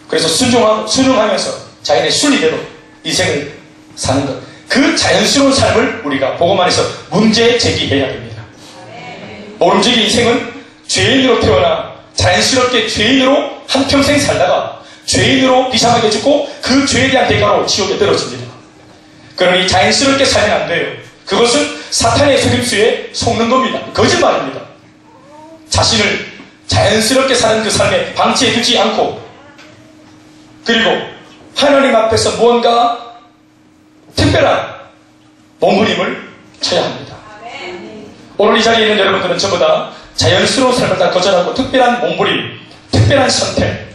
그래서 순응하면서 자연의 순리대로 인생을 사는 것. 그 자연스러운 삶을 우리가 복음 안에서 문제 제기해야 됩니다. 모름지기 인생은 죄인으로 태어나 자연스럽게 죄인으로 한평생 살다가 죄인으로 비참하게 죽고 그 죄에 대한 대가로 지옥에 떨어집니다. 그러니 자연스럽게 살면 안 돼요. 그것은 사탄의 속임수에 속는 겁니다. 거짓말입니다. 자신을 자연스럽게 사는 그 삶에 방치해 두지 않고 그리고 하나님 앞에서 무언가 특별한 몸부림을 쳐야 합니다. 오늘 이 자리에 있는 여러분들은 전부 다 자연스러운 삶을 다 거절하고 특별한 몸부림, 특별한 선택,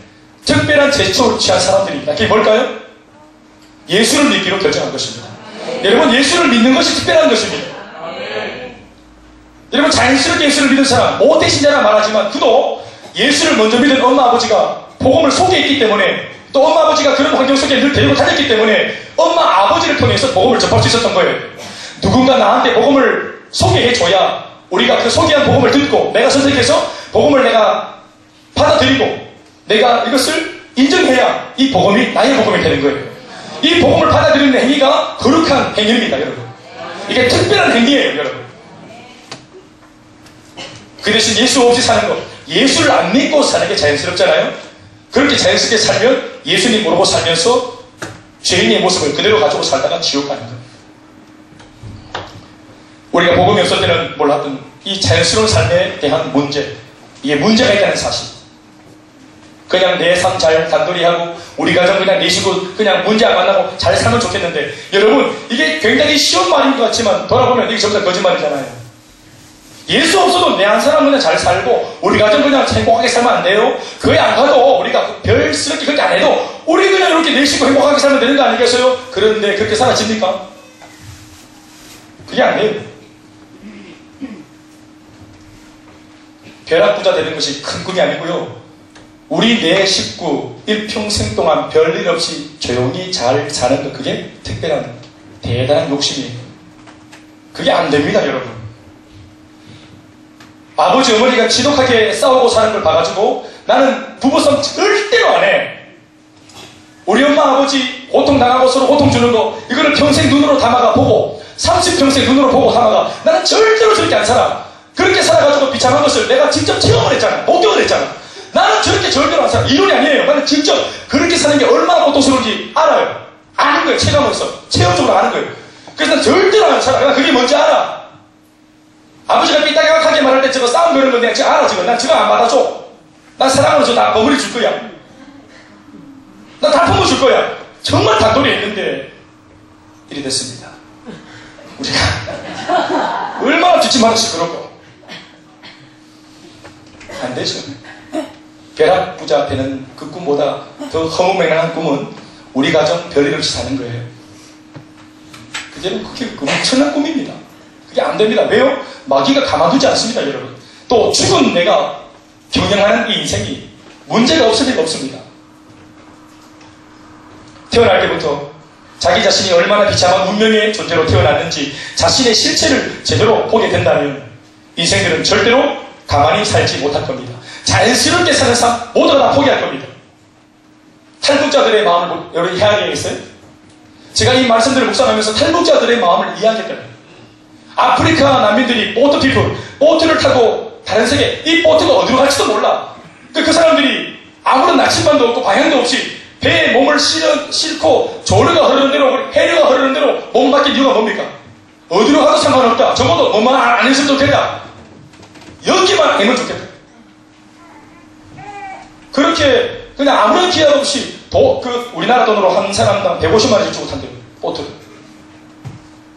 특별한 제스처를 취한 사람들입니다. 그게 뭘까요? 예수를 믿기로 결정한 것입니다. 여러분 예수를 믿는 것이 특별한 것입니다. 여러분 자연스럽게 예수를 믿는 사람 모태신자라 말하지만 그도 예수를 먼저 믿은 엄마 아버지가 복음을 소개했기 때문에 또 엄마 아버지가 그런 환경 속에 늘 데리고 다녔기 때문에 엄마 아버지를 통해서 복음을 접할 수 있었던 거예요. 누군가 나한테 복음을 소개해줘야 우리가 그 소개한 복음을 듣고 내가 선택해서 복음을 내가 받아들이고 내가 이것을 인정해야 이 복음이 나의 복음이 되는 거예요. 이 복음을 받아들이는 행위가 거룩한 행위입니다, 여러분. 이게 특별한 행위예요, 여러분. 그 대신 예수 없이 사는 것, 예수를 안 믿고 사는 게 자연스럽잖아요. 그렇게 자연스럽게 살면 예수님 모르고 살면서 죄인의 모습을 그대로 가지고 살다가 지옥 가는 거예요. 우리가 복음이 없을 때는 몰랐던 이 자연스러운 삶에 대한 문제, 이게 문제가 있다는 사실. 그냥 내 삶 잘 단돌이하고 우리 가정 그냥 내 식구 그냥 문제 안 만나고 잘 살면 좋겠는데 여러분 이게 굉장히 쉬운 말인 것 같지만 돌아보면 이게 전부 다 거짓말이잖아요. 예수 없어도 내 한 사람 그냥 잘 살고 우리 가정 그냥 행복하게 살면 안 돼요? 교회 안 가도 우리가 별스럽게 그렇게 안 해도 우리 그냥 이렇게 내 식구 행복하게 살면 되는 거 아니겠어요? 그런데 그렇게 살아집니까? 그게 안 돼요. 벼락부자 되는 것이 큰 꿈이 아니고요. 우리 내 식구 일평생 동안 별일 없이 조용히 잘 사는 것, 그게 특별한 대단한 욕심이에요. 그게 안 됩니다, 여러분. 아버지, 어머니가 지독하게 싸우고 사는 걸 봐가지고 나는 부부싸움 절대로 안 해. 우리 엄마, 아버지 고통당하고 서로 고통 주는 거, 이거를 평생 눈으로 담아가 보고, 30평생 눈으로 보고 담아가, 나는 절대로 저렇게 안 살아. 그렇게 살아가지고 비참한 것을 내가 직접 체험을 했잖아. 목격을 했잖아. 나는 저렇게 절대로 안 살아. 이론이 아니에요. 나는 직접 그렇게 사는 게 얼마나 고통스러운지 알아요. 아는 거예요. 체감으로서. 체험적으로 아는 거예요. 그래서 난 절대로 안 살아. 난 그게 뭔지 알아. 아버지가 삐딱하게 말할 때 저거 싸움 거는 건데 내가 알아. 지금 난 저거 안 받아줘. 난 사랑으로 저 다 버무려 줄 거야. 난 다 품어줄 거야. 정말 단돌이 있는데 일이 됐습니다. 우리가 얼마나 뒷짐하듯이 그러고 안 되죠. 벼락부자 되는 그 꿈보다 더 허무맹랑한 꿈은 우리 가정 별일 없이 사는 거예요. 그게 엄청난 꿈입니다. 그게 안 됩니다. 왜요? 마귀가 가만두지 않습니다, 여러분. 또 죽은 내가 경영하는 이 인생이 문제가 없을 리가 없습니다. 태어날 때부터 자기 자신이 얼마나 비참한 운명의 존재로 태어났는지 자신의 실체를 제대로 보게 된다면 인생들은 절대로 가만히 살지 못할 겁니다. 자연스럽게 사는 삶 모두가 다 포기할 겁니다. 탈북자들의 마음을 여러분 이해하겠어요? 제가 이 말씀들을 묵상하면서 탈북자들의 마음을 이해하겠다면 아프리카 난민들이 보트를 타고 다른 세계, 이 보트가 어디로 갈지도 몰라. 그 사람들이 아무런 나침반도 없고 방향도 없이 배에 몸을 싣고 조류가 흐르는 대로, 해류가 흐르는 대로 몸 맡긴 이유가 뭡니까? 어디로 가도 상관없다. 적어도 뭐만 안 했으면 좋겠다. 여기만 되면 좋겠다. 그렇게 그냥 아무런 기약 없이 우리나라 돈으로 한 사람당 150만원씩 주고 탄대요. 보트를.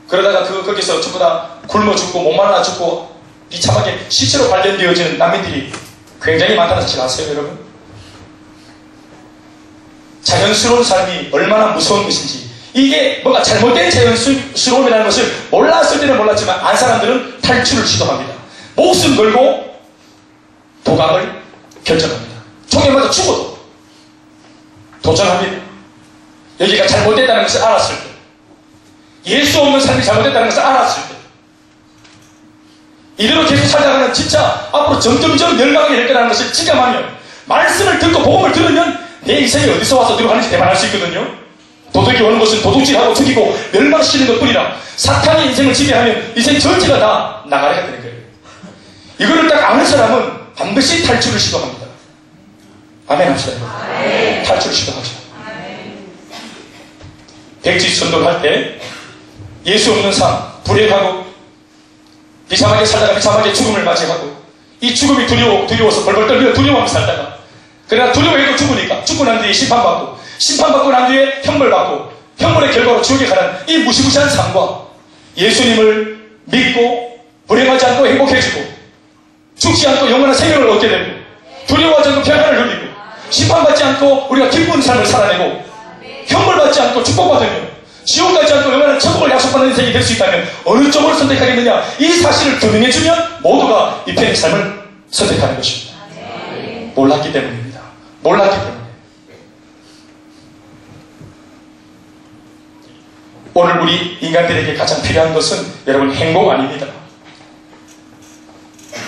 그러다가 거기서 전부 다 굶어 죽고 못 말라 죽고 비참하게 시체로 발견되어지는 난민들이 굉장히 많다는 사실 아세요, 여러분? 자연스러운 삶이 얼마나 무서운 것인지, 이게 뭔가 잘못된 자연스러움이라는 것을 몰랐을 때는 몰랐지만 안 사람들은 탈출을 시도합니다. 목숨 걸고 도감을 결정합니다. 총에 맞아 죽어도 도전합니다. 여기가 잘못됐다는 것을 알았을 때, 예수 없는 삶이 잘못됐다는 것을 알았을 때, 이대로 계속 살다가는 진짜 앞으로 점점점 멸망하게 될 거라는 것을 직감하면, 말씀을 듣고 복음을 들으면 내 인생이 어디서 와서 어디로 가는지 대만할 수 있거든요. 도둑이 오는 것은 도둑질하고 죽이고 멸망시키는 것뿐이라 사탄이 인생을 지배하면 인생 전체가 다 나가게 되는 거예요. 이거를 딱 아는 사람은 반드시 탈출을 시도합니다. 아멘 합시다. 아멘. 탈출을 시도하죠. 백지 전도를 할 때 예수 없는 삶, 불행하고 비참하게 살다가 비참하게 죽음을 맞이하고, 이 죽음이 두려워서 벌벌 떨며 두려워하며 살다가, 그러나 두려워해도 죽으니까 죽고 난 뒤에 심판받고 난 뒤에 형벌받고, 형벌의 결과로 지옥에 가는 이 무시무시한 삶과 예수님을 믿고 불행하지 않고 행복해지고 죽지 않고 영원한 생명을 얻게 되고 두려워하지 않고 평안을 누리고 심판받지 않고 우리가 기쁜 삶을 살아내고 형벌받지 않고 축복받으며 지옥 가지 않고 영원한 천국을 약속받는 인생이 될 수 있다면 어느 쪽을 선택하겠느냐, 이 사실을 규명해주면 모두가 이 편의 삶을 선택하는 것입니다. 몰랐기 때문입니다. 몰랐기 때문에. 오늘 우리 인간들에게 가장 필요한 것은 여러분 행복 아닙니다.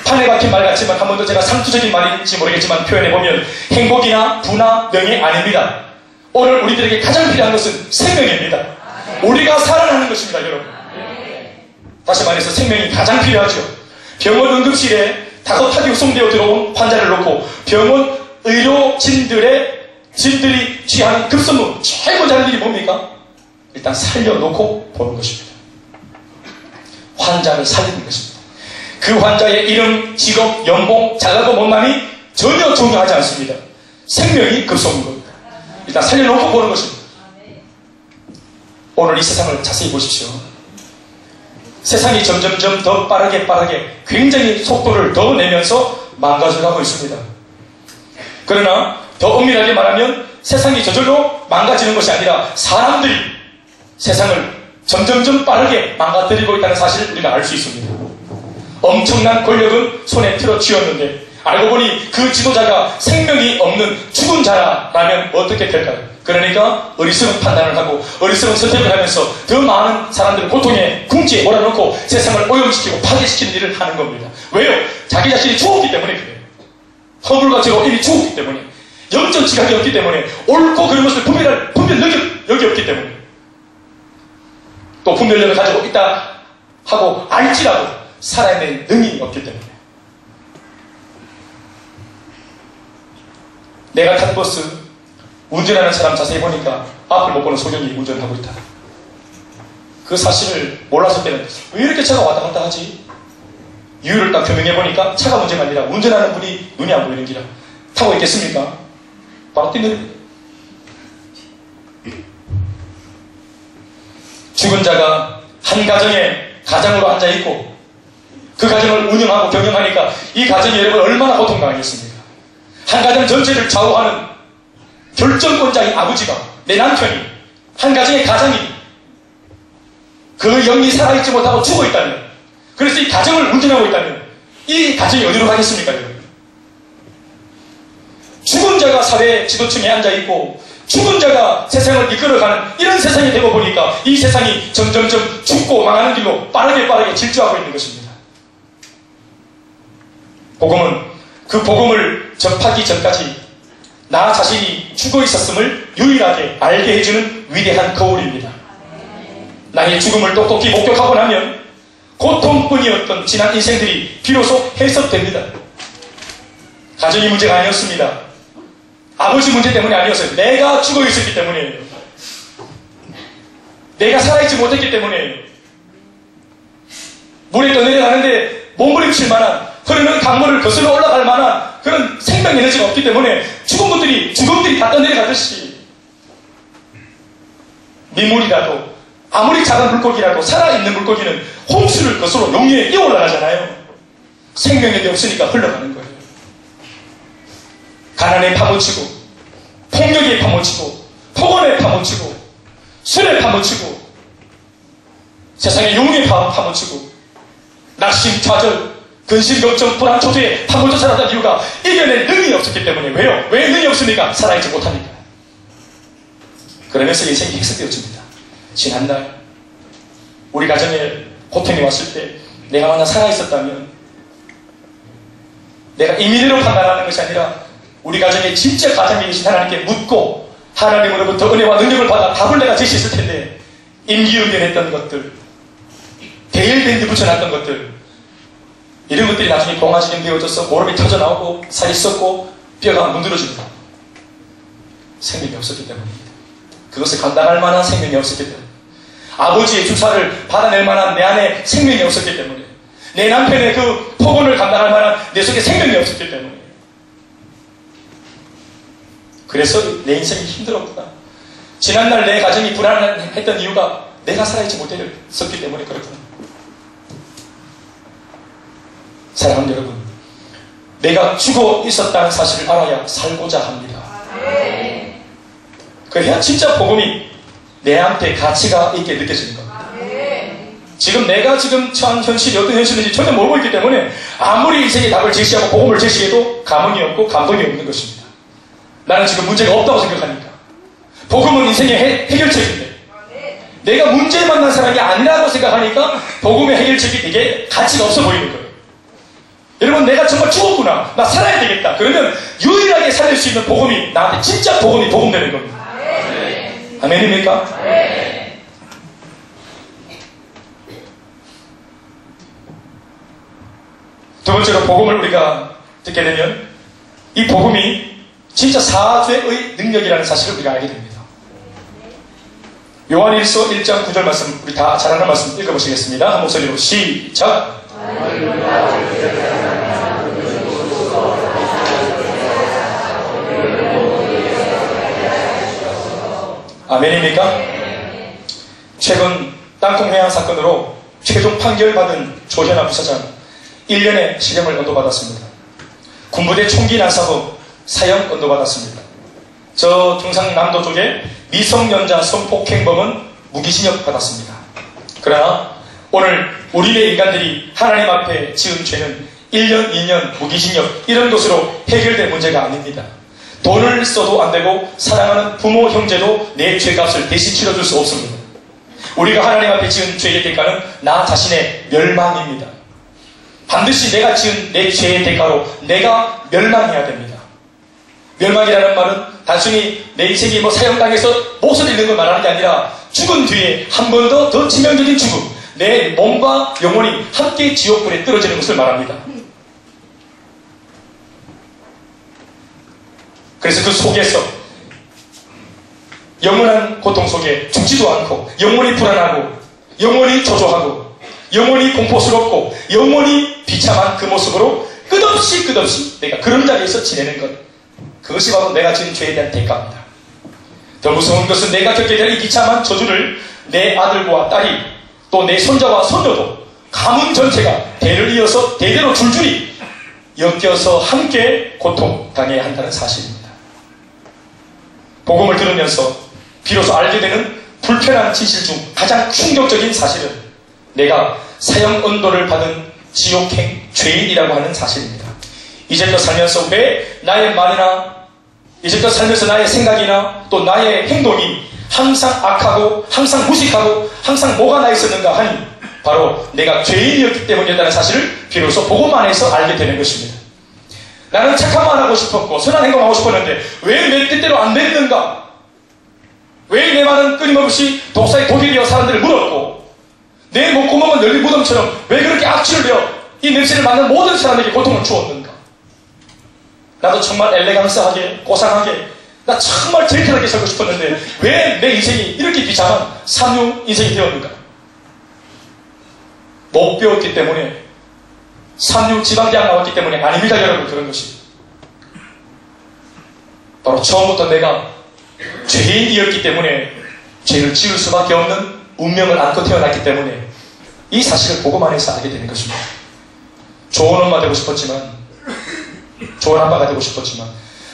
판에 박힌 말 같지만 한 번 더 제가 상투적인 말인지 모르겠지만 표현해보면 행복이나 부나 명예 아닙니다. 오늘 우리들에게 가장 필요한 것은 생명입니다. 우리가 살아나는 것입니다, 여러분. 다시 말해서 생명이 가장 필요하죠. 병원 응급실에 다급하게 후송되어 들어온 환자를 놓고 병원 의료진들이 취하는 급선무 제일 먼저 하는 일이 뭡니까? 일단 살려놓고 보는 것입니다. 환자를 살리는 것입니다. 그 환자의 이름, 직업, 연봉, 잘나고 못남이 전혀 중요하지 않습니다. 생명이 급선무인 겁니다. 일단 살려놓고 보는 것입니다. 오늘 이 세상을 자세히 보십시오. 세상이 점점점 더 빠르게 굉장히 속도를 더 내면서 망가져가고 있습니다. 그러나 더 엄밀하게 말하면 세상이 저절로 망가지는 것이 아니라 사람들이 세상을 점점점 빠르게 망가뜨리고 있다는 사실을 우리가 알 수 있습니다. 엄청난 권력은 손에 틀어 쥐었는데 알고 보니 그 지도자가 생명이 없는 죽은 자라면 어떻게 될까요? 그러니까 어리석은 판단을 하고 어리석은 선택을 하면서 더 많은 사람들을 고통의 궁지에 몰아넣고 세상을 오염시키고 파괴시키는 일을 하는 겁니다. 왜요? 자기 자신이 죽었기 때문에 그래요. 허물과 죄로 이미 죽었기 때문에, 영적 지각이 없기 때문에, 옳고 그른 것을 분별 여기 없기 때문에, 또 분별력을 가지고 있다 하고 알지라도 살아내는 능력이 없기 때문에. 내가 탄 버스 운전하는 사람 자세히 보니까 앞을 못 보는 소경이 운전하고 있다. 그 사실을 몰랐을 때는 왜 이렇게 차가 왔다 갔다 하지? 이유를 딱 규명해 보니까 차가 문제가 아니라 운전하는 분이 눈이 안 보이는 기라. 타고 있겠습니까? 바로 뛰는. 죽은 자가 한 가정으로 앉아있고 그 가정을 운영하고 경영하니까 이 가정이 여러분 얼마나 고통당하겠습니까? 한 가정 전체를 좌우하는 결정권자인 아버지가, 내 남편이, 한 가정의 가장이 그 영이 살아있지 못하고 죽어있다면, 그래서 이 가정을 운전하고 있다면 이 가정이 어디로 가겠습니까? 여러분? 죽은 자가 사회 지도층에 앉아있고 죽은 자가 세상을 이끌어가는 이런 세상이 되고 보니까 이 세상이 점점점 죽고 망하는 길로 빠르게 질주하고 있는 것입니다. 복음은 그 복음을 접하기 전까지 나 자신이 죽어 있었음을 유일하게 알게 해주는 위대한 거울입니다. 나의 죽음을 똑똑히 목격하고 나면 고통뿐이었던 지난 인생들이 비로소 해석됩니다. 가정이 문제가 아니었습니다. 아버지 문제 때문이 아니었어요. 내가 죽어 있었기 때문이에요. 내가 살아있지 못했기 때문이에요. 물에 떠내려가는데 몸부림칠 만한, 흐르는 강물을 거슬러 올라갈 만한 그런 생명 에너지가 없기 때문에 죽음들이 다 떠내려가듯이 민물이라도 아무리 작은 물고기라도 살아있는 물고기는 홍수를 거슬러 용류에 뛰어 올라가잖아요. 생명력이 없으니까 흘러가는 거예요. 가난에 파묻히고 폭력에 파묻히고 폭언에 파묻히고 술에 파묻히고 세상의 용에 파묻히고 낙심, 좌절, 근심, 걱정, 불안, 초조에 파묻혀 살았던 이유가 이겨낼 능력이 없었기 때문에. 왜요? 왜 능력이 없습니까? 살아있지 못하니까. 그러면서 인생이 해석되어집니다. 지난날 우리 가정에 고통이 왔을 때 내가 만약 살아있었다면, 내가 임의대로 판단하는 것이 아니라 우리 가정에 진짜 가장이 계신 하나님께 묻고 하나님으로부터 은혜와 능력을 받아 답을 내가 제시했을 텐데, 임기응변했던 것들, 대일밴드 붙여놨던 것들, 이런 것들이 나중에 공화지경 되어져서 모름이 터져나오고 살이 썩고 뼈가 문드러집니다. 생명이 없었기 때문입니다. 그것을 감당할 만한 생명이 없었기 때문에, 아버지의 주사를 받아낼 만한 내 안에 생명이 없었기 때문에, 내 남편의 그 폭언을 감당할 만한 내 속에 생명이 없었기 때문에, 그래서 내 인생이 힘들었구나. 지난날 내 가정이 불안했던 이유가 내가 살아있지 못했었기 때문에 그렇구나. 사랑하는 여러분, 내가 죽어 있었다는 사실을 알아야 살고자 합니다. 그래야 진짜 복음이 내한테 가치가 있게 느껴지는 겁니다. 지금 내가 처한 현실이 어떤 현실인지 전혀 모르고 있기 때문에 아무리 인생의 답을 제시하고 복음을 제시해도 감흥이 없고 감동이 없는 것입니다. 나는 지금 문제가 없다고 생각하니까. 복음은 인생의 해결책인데, 내가 문제에 만난 사람이 아니라고 생각하니까 복음의 해결책이 되게 가치가 없어 보이는 거예요. 여러분, 내가 정말 죽었구나, 나 살아야 되겠다, 그러면 유일하게 살릴 수 있는 복음이, 나한테 진짜 복음이 복음되는 겁니다. 아멘입니까? 두 번째로 복음을 우리가 듣게 되면 이 복음이 진짜 사죄의 능력이라는 사실을 우리가 알게 됩니다. 요한일서 1장 9절 말씀, 우리 다 잘 아는 말씀 읽어보시겠습니다. 한 목소리로 시작. 아멘입니까? 최근 땅콩 회항 사건으로 최종 판결받은 조현아 부사장 1년의 실형을 언도받았습니다. 군부대 총기 난사범 사형 언도받았습니다. 저 경상남도 쪽에 미성년자 성폭행범은 무기징역 받았습니다. 그러나 오늘 우리의 인간들이 하나님 앞에 지은 죄는 1년, 2년 무기징역 이런 것으로 해결될 문제가 아닙니다. 돈을 써도 안 되고 사랑하는 부모, 형제도 내 죄값을 대신 치러줄 수 없습니다. 우리가 하나님 앞에 지은 죄의 대가는 나 자신의 멸망입니다. 반드시 내가 지은 내 죄의 대가로 내가 멸망해야 됩니다. 멸망이라는 말은 단순히 내 인생이 사형당해서 목을 잃는 걸 말하는 게 아니라 죽은 뒤에 한 번 더 치명적인 죽음, 내 몸과 영혼이 함께 지옥불에 떨어지는 것을 말합니다. 그래서 그 속에서 영원한 고통 속에 죽지도 않고 영원히 불안하고 영원히 초조하고 영원히 공포스럽고 영원히 비참한 그 모습으로 끝없이 내가 그런 자리에서 지내는 것, 그것이 바로 내가 지은 죄에 대한 대가입니다. 더 무서운 것은 내가 겪게 될 이 비참한 저주를 내 아들과 딸이 또 내 손자와 손녀도 가문 전체가 대를 이어서 대대로 줄줄이 엮여서 함께 고통당해야 한다는 사실입니다. 복음을 들으면서 비로소 알게 되는 불편한 진실 중 가장 충격적인 사실은 내가 사형 언도를 받은 지옥행 죄인이라고 하는 사실입니다. 이제껏 살면서 왜 나의 말이나 이제껏 살면서 나의 생각이나 또 나의 행동이 항상 악하고 항상 무식하고 항상 뭐가 나 있었는가 하니 바로 내가 죄인이었기 때문이었다는 사실을 비로소 복음 안에서 알게 되는 것입니다. 나는 착한 말 하고 싶었고 선한 행동하고 싶었는데 왜 내 뜻대로 안 됐는가? 왜 내 말은 끊임없이 독사의 독이 되어 사람들을 물었고 내 목구멍은 열린 무덤처럼 왜 그렇게 악취를 내어 이 냄새를 맡는 모든 사람에게 고통을 주었는가? 나도 정말 엘레강스하게 고상하게 나 정말 젠틀하게 살고 싶었는데 왜 내 인생이 이렇게 비참한 삼류 인생이 되었는가? 못 배웠기 때문에 삼류 지방대학 나왔기 때문에 아닙니다 여러분. 그런 것이 바로 처음부터 내가 죄인이었기 때문에 죄를 지을 수밖에 없는 운명을 안고 태어났기 때문에 이 사실을 복음 안에서 알게 되는 것입니다. 좋은 엄마 되고 싶었지만 좋은 아빠가 되고 싶었지만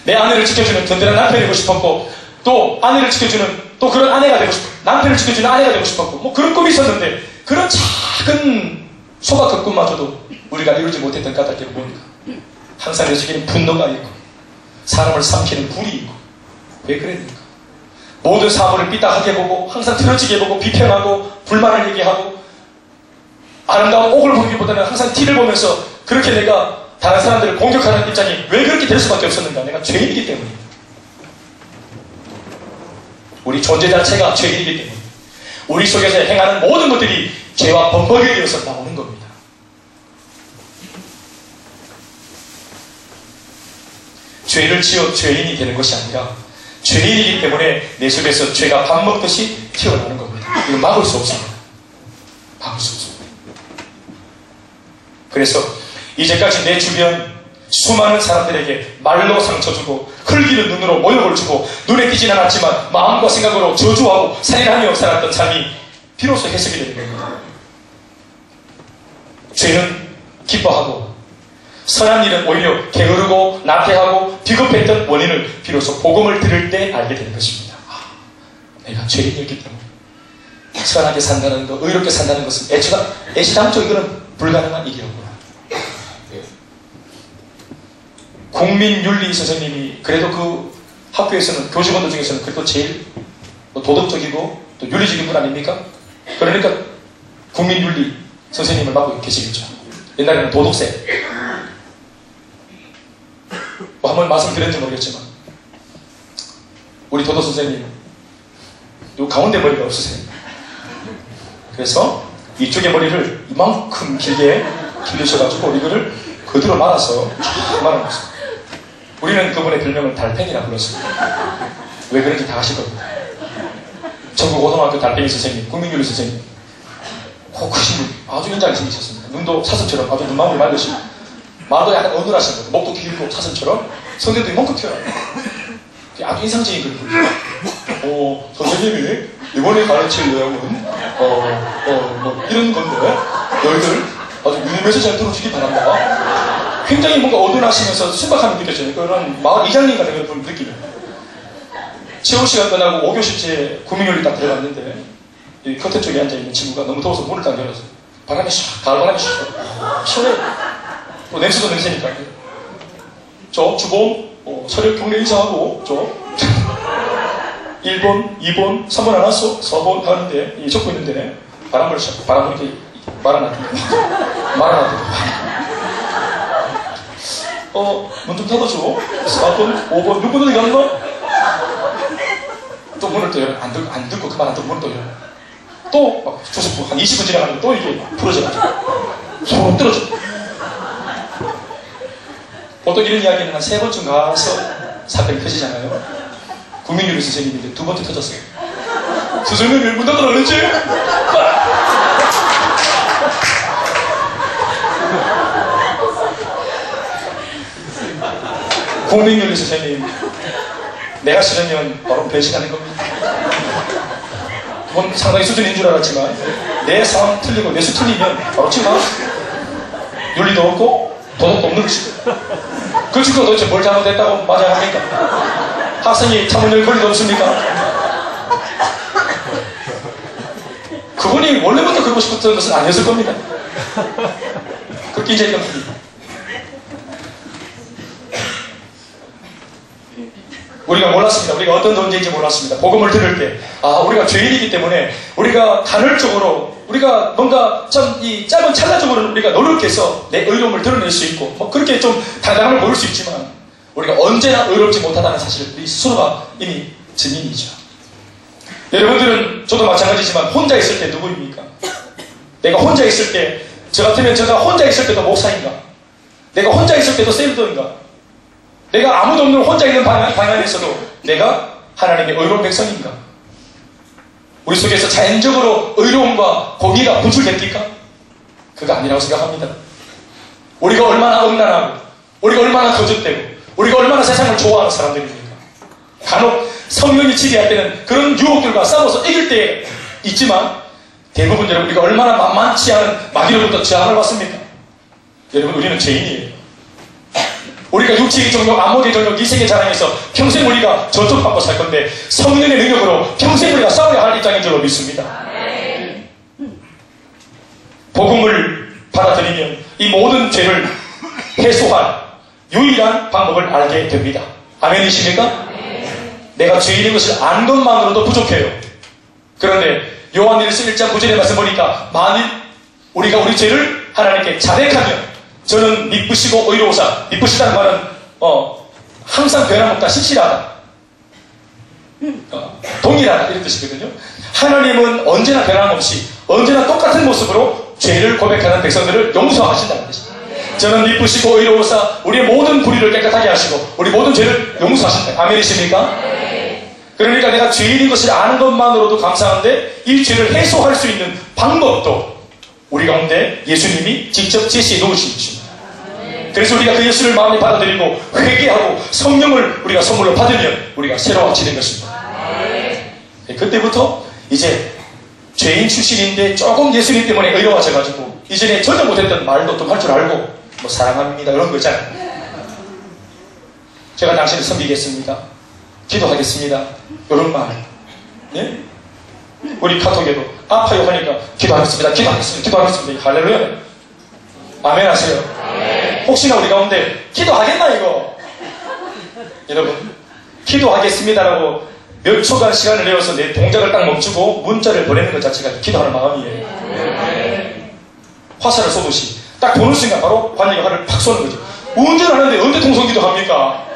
내 아내를 지켜주는 든든한 남편이 되고 싶었고 또 아내를 지켜주는 또 그런 아내가 되고 싶었고 남편을 지켜주는 아내가 되고 싶었고 그런 꿈이 있었는데 그런 작은 소박한 꿈마저도 우리가 이루지 못했던 까닭이 뭡니까? 항상 내 속에는 분노가 있고 사람을 삼키는 불이 있고 왜 그랬는가? 모든 사물을 삐딱하게 보고 항상 틀어지게 보고 비평하고 불만을 얘기하고 아름다운 옥을 보기보다는 항상 티를 보면서 그렇게 내가 다른 사람들을 공격하는 입장이 왜 그렇게 될 수밖에 없었는가? 내가 죄인이기 때문입니다. 우리 존재 자체가 죄인이기 때문에 우리 속에서 행하는 모든 것들이 죄와 범벅이 되어서 나오는 겁니다. 죄를 지어 죄인이 되는 것이 아니라 죄인이기 때문에 내 속에서 죄가 밥 먹듯이 튀어나오는 겁니다. 이거 막을 수 없습니다. 막을 수 없습니다. 그래서 이제까지 내 주변 수많은 사람들에게 말로 상처 주고 흘기는 눈으로 모욕을 주고 눈에 띄진 않았지만 마음과 생각으로 저주하고 살인하며 살았던 삶이 비로소 해석이 되는 겁니다. 죄는 기뻐하고 선한 일은 오히려 게으르고 나태하고 비겁했던 원인을 비로소 복음을 들을 때 알게 되는 것입니다. 내가 죄인이었기 때문에 선하게 산다는 것, 의롭게 산다는 것은 애시당초 이거는 불가능한 일이었구나. 국민윤리 선생님이 그래도 그 학교에서는 교직원들 중에서는 그래도 제일 도덕적이고 또 윤리적인 분 아닙니까? 그러니까 국민윤리 선생님을 맡고 계시겠죠. 옛날에는 도덕생. 한번 말씀드렸는지 모르겠지만 우리 도덕 선생님 요 가운데 머리가 없으세요. 그래서 이쪽의 머리를 이만큼 길게 길르셔가지고 이거를 그대로 말아서 말아놓았어요. 우리는 그분의 별명을 달팽이라 불렀습니다. 왜 그런지 다 아실 겁니다. 전국고등학교 달팽이 선생님, 국민윤리 선생님, 크신 분, 아주 인장이 생기셨습니다. 눈도 사슴처럼 아주 눈망울이 맑으시고 말도 약간 어눌하신 거예요. 목도 길고 사슴처럼 성대도 이만큼 튀어나와요. 아주 인상적인 그런 분이에요. 선생님이 이번에 가르칠 내용은 뭐 이런 건데 너희들 아주 유념해서 잘 들어주기 바란다. 굉장히 뭔가 어둔하시면서 순박함이 느껴져요. 그런 마을 이장님 같은 그런 느낌이에요. 체험 시간 끝나고 5교시째 국민윤리 딱 들어갔는데 이 커튼 쪽에 앉아있는 친구가 너무 더워서 문을 딱 열어서 바람이 샥, 가을 바람이 샥 시원해. 또 냄새도 냄새니까 저 주봄 서류 경례 인사하고 좀 1번, 2번, 3번 안 왔어? 4번 하는데 적고 있는데 바람 이렇게 말 안 하던데 문 좀 닫아줘. 4번, 5번 누구 어디 갔나? 또 문을 또 열어. 안 듣고 그만 안 듣고 문을 또 열어. 또 막 조금 한 20분 지나가면 또 이게 풀어져가지고 소름 떨어져. 보통 이런 이야기는 한 3번쯤 가서 사건이 터지잖아요. 국민윤리 선생님이 이제 2번째 터졌어요. 선생님이 문 닫으라 그랬지? 국민윤리 선생님, 내가 싫으면 바로 배신하는 겁니다. 그건 상당히 수준인 줄 알았지만 내 상황 틀리고 내 수 틀리면 바로 치마. 윤리도 없고 도덕도 없는 것이고 그 친구가 도대체 뭘 잘못했다고 맞아야 합니까? 학생이 창문열 권리도 없습니까? 그분이 원래부터 그러고 싶었던 것은 아니었을 겁니다. 그렇게 이제 우리가 몰랐습니다. 우리가 어떤 존재인지 몰랐습니다. 복음을 들을 때 우리가 죄인이기 때문에 우리가 간헐적으로 우리가 뭔가 참 이 짧은 찰나적으로 우리가 노력해서 내 의로움을 드러낼 수 있고 뭐 그렇게 좀 당당함을 보일 수 있지만 우리가 언제나 의롭지 못하다는 사실을 우리 스스로가 이미 증인이죠. 여러분들은 저도 마찬가지지만 혼자 있을 때 누구입니까? 내가 혼자 있을 때 저 같으면 제가 혼자 있을 때도 목사인가? 내가 혼자 있을 때도 셀더인가? 내가 아무도 없는 혼자 있는 방안에서도 내가 하나님의 의로운 백성인가? 우리 속에서 자연적으로 의로움과 공의가 분출됩니까? 그거 아니라고 생각합니다. 우리가 얼마나 음란하고 우리가 얼마나 거짓되고 우리가 얼마나 세상을 좋아하는 사람들입니까? 간혹 성령이 지배할 때는 그런 유혹들과 싸워서 이길 때 있지만 대부분 여러분 우리가 얼마나 만만치 않은 마귀로부터 저항을 받습니까? 여러분 우리는 죄인이에요. 우리가 육체의 정욕, 안목의 정욕, 이생의 자랑에서 평생 우리가 저촉받고 살 건데 성령의 능력으로 평생 우리가 싸워야 할 입장인 줄로 믿습니다. 복음을 받아들이면 이 모든 죄를 해소할 유일한 방법을 알게 됩니다. 아멘이십니까? 내가 죄인인 것을 아는 것만으로도 부족해요. 그런데 요한 1서 1장 9절의 말씀 보니까 만일 우리가 우리 죄를 하나님께 자백하면 저는 미쁘시고 의로우사, 미쁘시다는 말은 항상 변함없다, 신실하다, 동일하다 이런 뜻이거든요. 하나님은 언제나 변함없이 언제나 똑같은 모습으로 죄를 고백하는 백성들을 용서하신다는 뜻입니다. 저는 미쁘시고 의로우사 우리의 모든 불의를 깨끗하게 하시고 우리 모든 죄를 용서하신다. 아멘이십니까? 그러니까 내가 죄인인 것을 아는 것만으로도 감사한데 이 죄를 해소할 수 있는 방법도 우리 가운데 예수님이 직접 제시해 놓으신 것입니다. 그래서 우리가 그 예수를 마음에 받아들이고 회개하고 성령을 우리가 선물로 받으면 우리가 새로워지게 된 것입니다. 그때부터 이제 죄인 출신인데 조금 예수님 때문에 의로워져가지고 이전에 전혀 못했던 말도 좀 할 줄 알고 뭐 사랑합니다 이런 거 있잖아요. 제가 당신을 섬기겠습니다. 기도하겠습니다. 이런 말. 예? 우리 카톡에도 아파요 하니까 기도하겠습니다. 기도하겠습니다. 할렐루야. 아멘 하세요. 혹시나 우리 가운데 기도하겠나 이거? 여러분 기도하겠습니다라고 몇 초간 시간을 내어서 내 동작을 딱 멈추고 문자를 보내는 것 자체가 기도하는 마음이에요. 화살을 쏘듯이 딱 보는 순간 바로 관객이 화를 팍 쏘는 거죠. 운전하는데 언제 통성기도 합니까?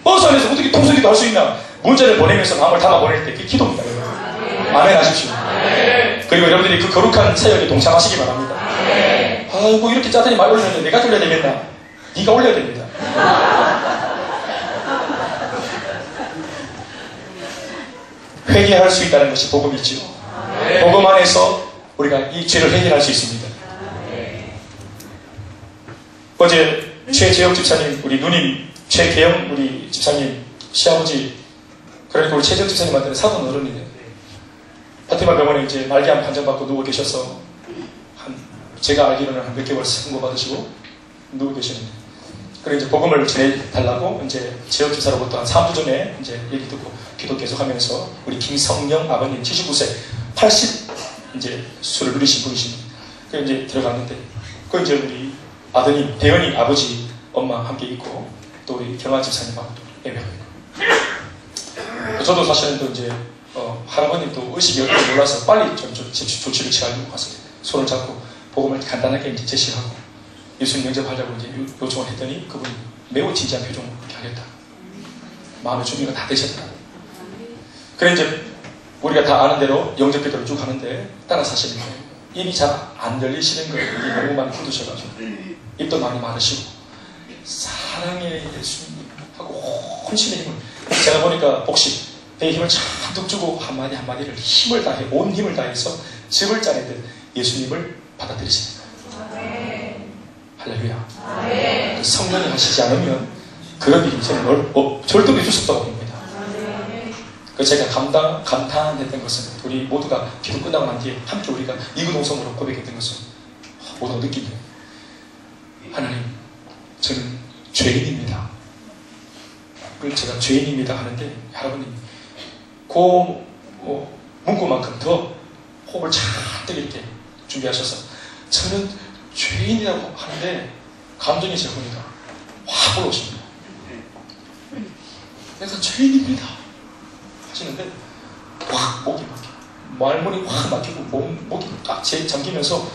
버스 안에서 어떻게 통성기도 할 수 있나? 문자를 보내면서 마음을 담아 보낼 때 그게 기도입니다. 아멘 하십시오. 그리고 여러분들이 그 거룩한 사역에 동참하시기 바랍니다. 아이고 이렇게 짜더니 말 올렸는데 내가 올려야 되겠나? 네가 올려야 됩니다. 회개할 수 있다는 것이 복음이지요. 복음 안에서 우리가 이 죄를 해결할 수 있습니다. 어제 최재혁 집사님, 우리 누님, 최계영 우리 집사님, 시아버지, 그러니까 우리 최재혁 집사님한테는 사돈 어른이네요. 파티마 병원에 이제 말기암 판정받고 누워 계셔서 제가 알기로는 한 몇 개월 선고 받으시고 누워 계시는데, 그래 이제 복음을 전해달라고 이제 재혁 집사로부터 한 3주 전에 이제 얘기 듣고 기도 계속하면서 우리 김성령 아버님 79세 80 이제 수를 누리신 분이십니다. 그 이제 들어갔는데 그 이제 우리 아드님 대현이 아버지 엄마 함께 있고 또 우리 경아 집사님하고 또 예배하고 있고. 저도 사실은 또 이제 할아버님 또 의식이 어떻게 몰라서 빨리 좀 조치를 취하려고 가서 손을 잡고 복음을 간단하게 이제 제시하고 예수님 영접하려고 이제 요청을 했더니 그분이 매우 진지한 표정으로 그렇게 하겠다. 마음의 준비가 다 되셨다. 그래 이제 우리가 다 아는 대로 영접 기도를 쭉 하는데 따라서 하시는 거예요. 입이 잘 안 열리시는 거예요. 입이 너무 많이 굳으셔가지고 입도 많이 마르시고 사랑의 예수님 하고 혼신의 힘을 제가 보니까 복식 배에 힘을 잔뜩 주고 한마디 한마디를 힘을 다해 온 힘을 다해서 즙을 짜내듯 예수님을 받아들이시는 거예요. 할렐루야. 그 성령이 하시지 않으면 그런 일이 저는 절대 있을 수 없다고 봅니다. 그 제가 감탄했던 것은 우리 모두가 기도 끝나고 난 뒤에 함께 우리가 이구동성으로 고백했던 것은 모두가 느끼는 하나님 저는 죄인입니다. 그걸 제가 죄인입니다 하는데 여러분이 그 문구만큼 더 호흡을 잔뜩 이렇게 준비하셔서 저는 죄인이라고 하는데 감정이 제가 보니까 확 올라오십니다. 그래서 죄인입니다 하시는데 확 목이 막혀 말문이 확 막히고 목이 딱 잠기면서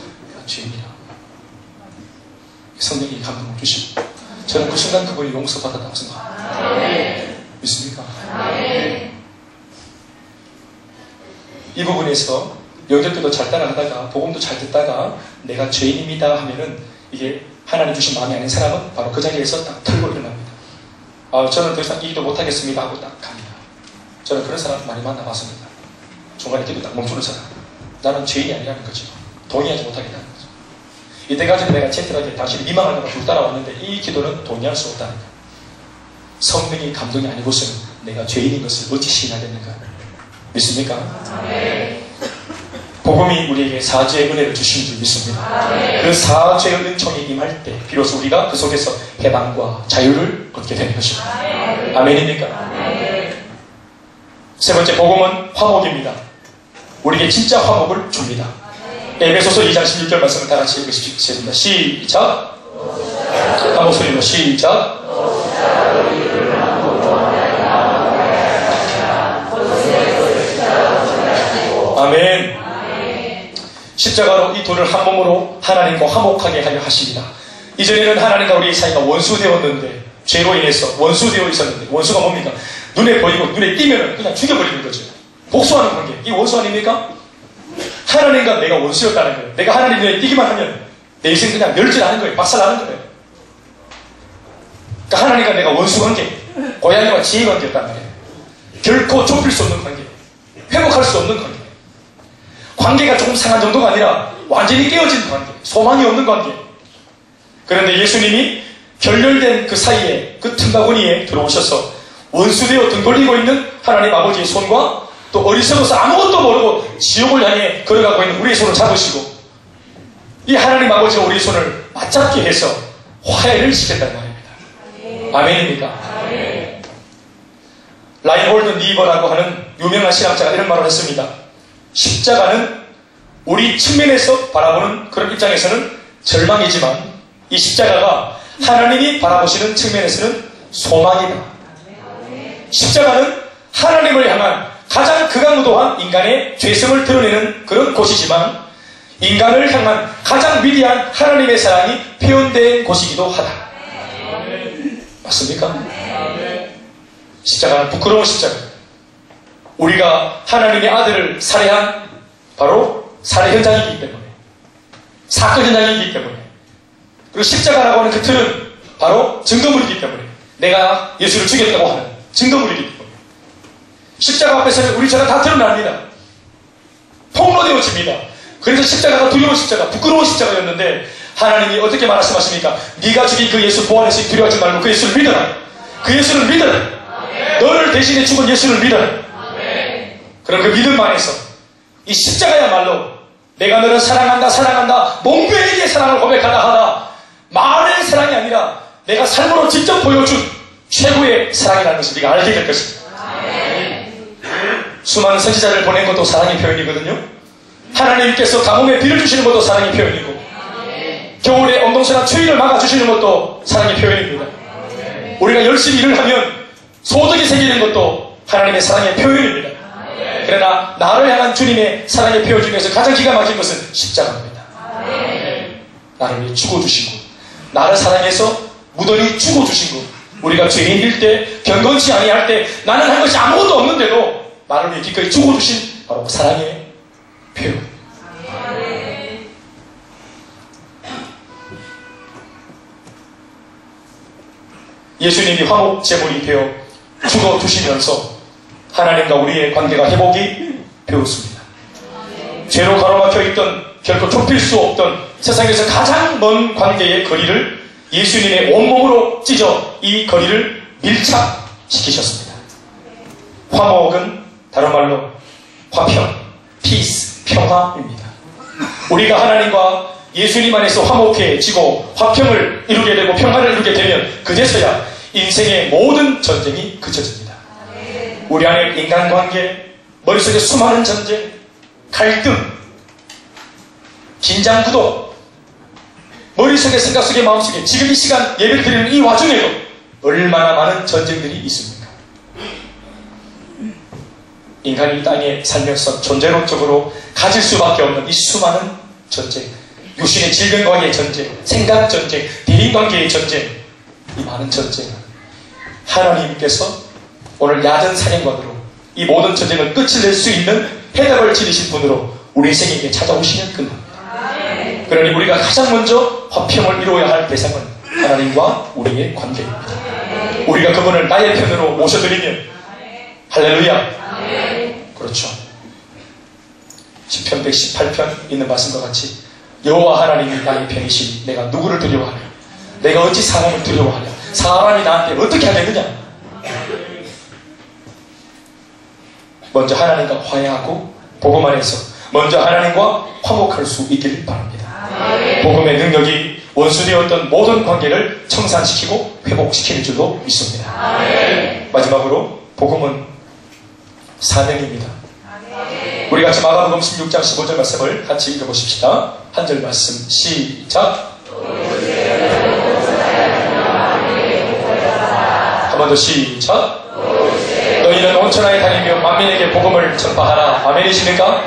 죄인이라 성령이 감동을 주시고 저는 그 순간 그분이 용서받았다고 생각합니다. 믿습니까? 이 부분에서 영접기도 잘 따라가다가 복음도 잘 듣다가 내가 죄인입니다 하면은 이게 하나님 주신 마음이 아닌 사람은 바로 그 자리에서 딱 털고 일어납니다. 저는 더 이상 이 기도 못하겠습니다 하고 딱 갑니다. 저는 그런 사람 많이 만나봤습니다. 중간에 기도 딱 멈추는 사람. 나는 죄인이 아니라는 거죠. 동의하지 못하겠다는 거죠. 이때까지는 내가 젠틀하게 당신이 미망하려고 쭉 따라왔는데 이 기도는 동의할 수 없다는 거예요. 성령이 감동이 아니고서는 내가 죄인인 것을 어찌 시인하겠는가. 믿습니까? 복음이 우리에게 사죄의 은혜를 주신 줄 믿습니다. 그 사죄의 은총이 임할 때 비로소 우리가 그 속에서 해방과 자유를 얻게 되는 것입니다. 아멘입니까? 세 번째 복음은 화목입니다. 우리에게 진짜 화목을 줍니다. 에베소서 2장 16절 말씀을 다 같이 읽으시겠습니다. 시작. 한 목소리로 시작. 아멘. 십자가로 이 둘을 한 몸으로 하나님과 화목하게 하려 하십니다. 이전에는 하나님과 우리 사이가 원수되었는데 죄로 인해서 원수되어 있었는데 원수가 뭡니까? 눈에 보이고 눈에 띄면 그냥 죽여버리는 거죠. 복수하는 관계. 이게 원수 아닙니까? 하나님과 내가 원수였다는 거예요. 내가 하나님 눈에 띄기만 하면 내 인생 그냥 멸절하는 거예요. 박살나는 거예요. 그러니까 하나님과 내가 원수 관계, 고양이와 지혜 관계였단 말이에요. 결코 좁힐 수 없는 관계, 회복할 수 없는 관계. 관계가 조금 상한 정도가 아니라 완전히 깨어진 관계, 소망이 없는 관계. 그런데 예수님이 결렬된 그 사이에 그 틈바구니에 들어오셔서 원수되어 등 돌리고 있는 하나님 아버지의 손과 또 어리석어서 아무것도 모르고 지옥을 향해 걸어가고 있는 우리의 손을 잡으시고 이 하나님 아버지가 우리의 손을 맞잡게 해서 화해를 시켰다는 말입니다. 아멘입니까? 라인홀드 니버라고 하는 유명한 신학자가 이런 말을 했습니다. 십자가는 우리 측면에서 바라보는 그런 입장에서는 절망이지만 이 십자가가 하나님이 바라보시는 측면에서는 소망이다. 십자가는 하나님을 향한 가장 극악무도한 인간의 죄성을 드러내는 그런 곳이지만 인간을 향한 가장 위대한 하나님의 사랑이 표현된 곳이기도 하다. 맞습니까? 십자가는 부끄러운 십자가. 우리가 하나님의 아들을 살해한 바로 살해 현장이기 때문에 사건 현장이기 때문에 그리고 십자가라고 하는 그 틀은 바로 증거물이기 때문에 내가 예수를 죽였다고 하는 증거물이기 때문에 십자가 앞에서는 우리 죄가 다 드러납니다. 폭로되어집니다. 그래서 십자가가 두려운 십자가, 부끄러운 십자가였는데 하나님이 어떻게 말씀하십니까? 네가 죽인 그 예수 보안해서 두려워하지 말고 그 예수를 믿어라. 그 예수를 믿어라. 너를 대신해 죽은 예수를 믿어라. 그럼 그 믿음 안에서 이 십자가야말로 내가 너를 사랑한다 사랑한다 몽배에게 사랑을 고백하다 하다 말의 사랑이 아니라 내가 삶으로 직접 보여준 최고의 사랑이라는 것을 네가 알게 될 것입니다. 수많은 선지자를 보낸 것도 사랑의 표현이거든요. 하나님께서 가뭄에 비를 주시는 것도 사랑의 표현이고 겨울에 엄동설한 추위를 막아주시는 것도 사랑의 표현입니다. 우리가 열심히 일을 하면 소득이 생기는 것도 하나님의 사랑의 표현입니다. 그러나 나를 향한 주님의 사랑의 표현 중에서 가장 기가 막힌 것은 십자가입니다. 나를 위해 죽어주신 것, 나를 사랑해서 무던히 죽어주신 것, 우리가 죄인일 때, 경건치 아니할 때, 나는 한 것이 아무것도 없는데도 나를 위해 기꺼이 죽어주신 바로 사랑의 표현. 예수님이 화목 제물이 되어 죽어주시면서 하나님과 우리의 관계가 회복이 되었습니다. 죄로 가로막혀 있던, 결코 좁힐 수 없던 세상에서 가장 먼 관계의 거리를 예수님의 온몸으로 찢어 이 거리를 밀착시키셨습니다. 화목은 다른 말로 화평, 피스, 평화입니다. 우리가 하나님과 예수님 안에서 화목해지고 화평을 이루게 되고 평화를 이루게 되면 그제서야 인생의 모든 전쟁이 그쳐집니다. 우리 안에 인간관계, 머릿속에 수많은 전쟁, 갈등, 긴장, 구독, 머릿속에, 생각 속에, 마음속에 지금 이 시간 예배를 드리는 이 와중에도 얼마나 많은 전쟁들이 있습니까? 인간이 이 땅에 살면서 존재론적으로 가질 수밖에 없는 이 수많은 전쟁, 육신의 질병과의 전쟁, 생각 전쟁, 대인관계의 전쟁, 이 많은 전쟁은 하나님께서 오늘 야전 사령관으로 이 모든 전쟁을 끝을 낼 수 있는 해답을 지니신 분으로 우리 인생에게 찾아오시면 끝납니다. 그러니 우리가 가장 먼저 화평을 이루어야 할 대상은 하나님과 우리의 관계입니다. 우리가 그분을 나의 편으로 모셔드리면 할렐루야. 그렇죠. 시편 118편 있는 말씀과 같이 여호와 하나님이 나의 편이시니 내가 누구를 두려워하냐? 내가 어찌 사람을 두려워하냐? 사람이 나한테 어떻게 하겠느냐? 먼저 하나님과 화해하고 복음 안에서 먼저 하나님과 화목할 수 있기를 바랍니다. 복음의 능력이 원수되었던 모든 관계를 청산시키고 회복시키는 줄로 믿습니다. 마지막으로 복음은 사명입니다. 우리 같이 마가복음 16장 15절 말씀을 같이 읽어보십시다. 한 절 말씀 시작. 한 번 더 시작. 너희는 온 천하에 다니며 만민에게 복음을 전파하라. 아멘이십니까?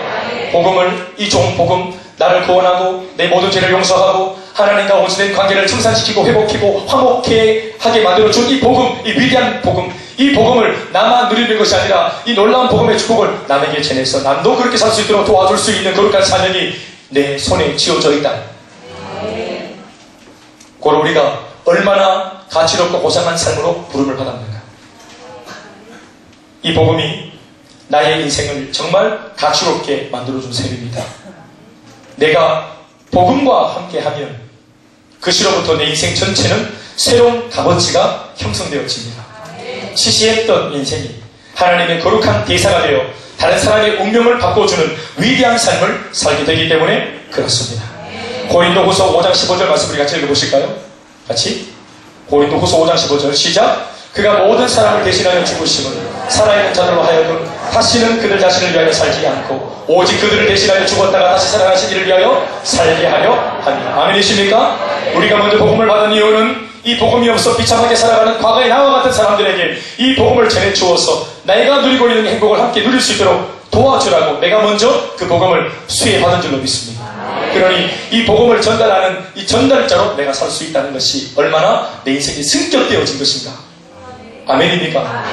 복음을, 이 좋은 복음, 나를 구원하고 내 모든 죄를 용서하고 하나님과 원수된 관계를 청산시키고 회복하고 화목하게 만들어준 이 복음, 이 위대한 복음, 이 복음을 나만 누리는 것이 아니라 이 놀라운 복음의 축복을 남에게 전해서 남도 그렇게 살 수 있도록 도와줄 수 있는 거룩한 사명이 내 손에 쥐어져 있다. 그걸 우리가 얼마나 가치롭고 고상한 삶으로 부름을 받았는가. 이 복음이 나의 인생을 정말 가치롭게 만들어준 셈입니다. 내가 복음과 함께하면 그 시로부터 내 인생 전체는 새로운 값어치가 형성되어집니다. 시시했던 인생이 하나님의 거룩한 대사가 되어 다른 사람의 운명을 바꿔주는 위대한 삶을 살게 되기 때문에 그렇습니다. 고린도후서 5장 15절 말씀 우리 같이 읽어보실까요? 같이 고린도후서 5장 15절 시작. 그가 모든 사람을 대신하여 죽으심은 살아있는 자들로 하여금 다시는 그들 자신을 위하여 살지 않고 오직 그들을 대신하여 죽었다가 다시 살아나신 이를 위하여 살게 하려 합니다. 아멘이십니까? 우리가 먼저 복음을 받은 이유는 이 복음이 없어 비참하게 살아가는 과거의 나와 같은 사람들에게 이 복음을 전해주어서 내가 누리고 있는 행복을 함께 누릴 수 있도록 도와주라고 내가 먼저 그 복음을 수혜받은 줄로 믿습니다. 그러니 이 복음을 전달하는 이 전달자로 내가 살 수 있다는 것이 얼마나 내 인생이 승격되어진 것인가. 아멘입니까?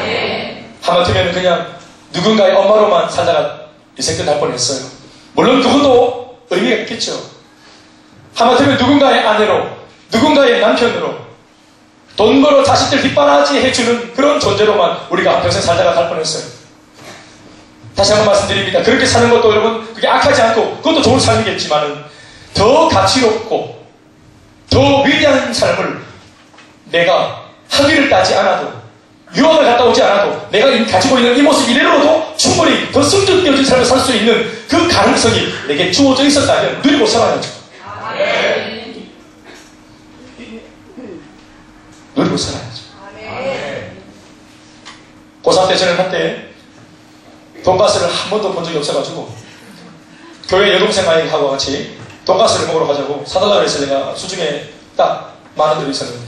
하마터면 그냥 누군가의 엄마로만 살다가 인생 끝날 뻔했어요. 물론 그것도 의미가 있겠죠. 하마터면 누군가의 아내로, 누군가의 남편으로 돈 벌어 자식들 뒷바라지 해주는 그런 존재로만 우리가 평생 살다가 갈 뻔했어요. 다시 한번 말씀드립니다. 그렇게 사는 것도 여러분 그게 악하지 않고 그것도 좋은 삶이겠지만은 더 가치롭고 더 위대한 삶을 내가 학위를 따지 않아도 유학을 갔다 오지 않아도 내가 가지고 있는 이 모습 이대로도 충분히 더 성적되어진 삶을 살 수 있는 그 가능성이 내게 주어져 있었다면 누리고 살아야죠. 누리고 살아야죠. 고3 때 저는 한때 돈가스를 한 번도 본 적이 없어가지고 교회 여동생하고 같이 돈가스를 먹으러 가자고 사달라고 해서 내가 수중에 딱 10,000원 들이 있었는데